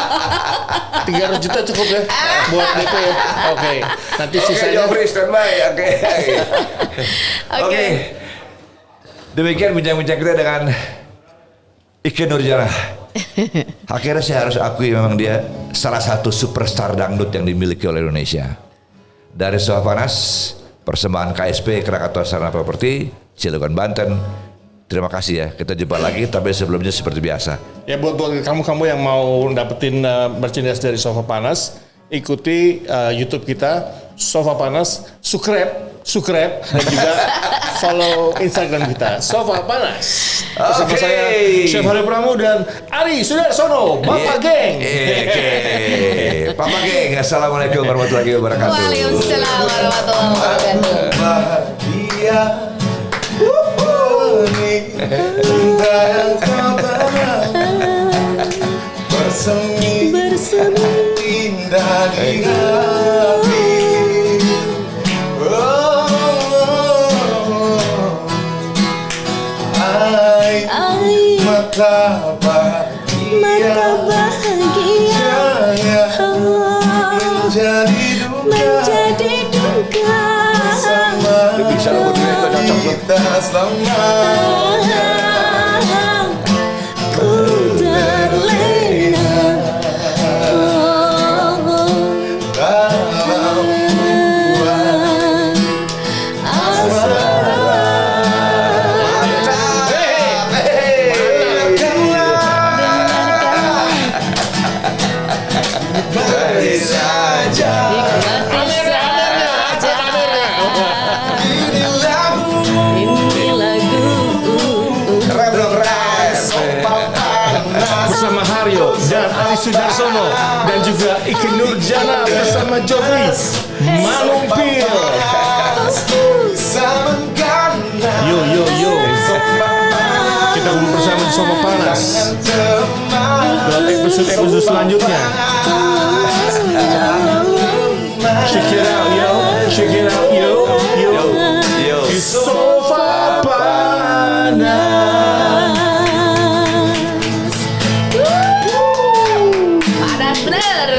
300 juta cukup ya buat DP ya. Oke. Nanti sisanya. Jofri standby. Oke. Demikian bincang-bincang kita dengan Ikke Nurjana. Akhirnya saya harus akui memang dia salah satu superstar dangdut yang dimiliki oleh Indonesia. Dari Sofa Panas, persembahan KSP Krakatau Sarana Properti, Cilegon, Banten. Terima kasih ya, kita jumpa lagi, tapi sebelumnya seperti biasa. Ya buat kamu-kamu yang mau dapetin merchandise dari Sofa Panas, ikuti YouTube kita Sofa Panas, subscribe dan juga follow Instagram kita Sofa Panas. Bersama saya Chef Hari Pramu dan Ari Sudarsono, Bapak Geng. Bapak Geng, assalamualaikum warahmatullahi wabarakatuh. Waalaikumsalam warahmatullahi wabarakatuh. Bahagia cinta yang kau tanam bersemi indah di hati. Mata bahagia menjadi duka bersama kita selamanya. Ku terlena dalam buah asmara. Bersama Haryo dan Ari Sudarsono dan juga Ikke Nurjana bersama Jofri Malumpil. Yo. Kita bersama di Sofa Panas. Buat episode selanjutnya. Check it out yo. Di Sofa Panas. Panas bener.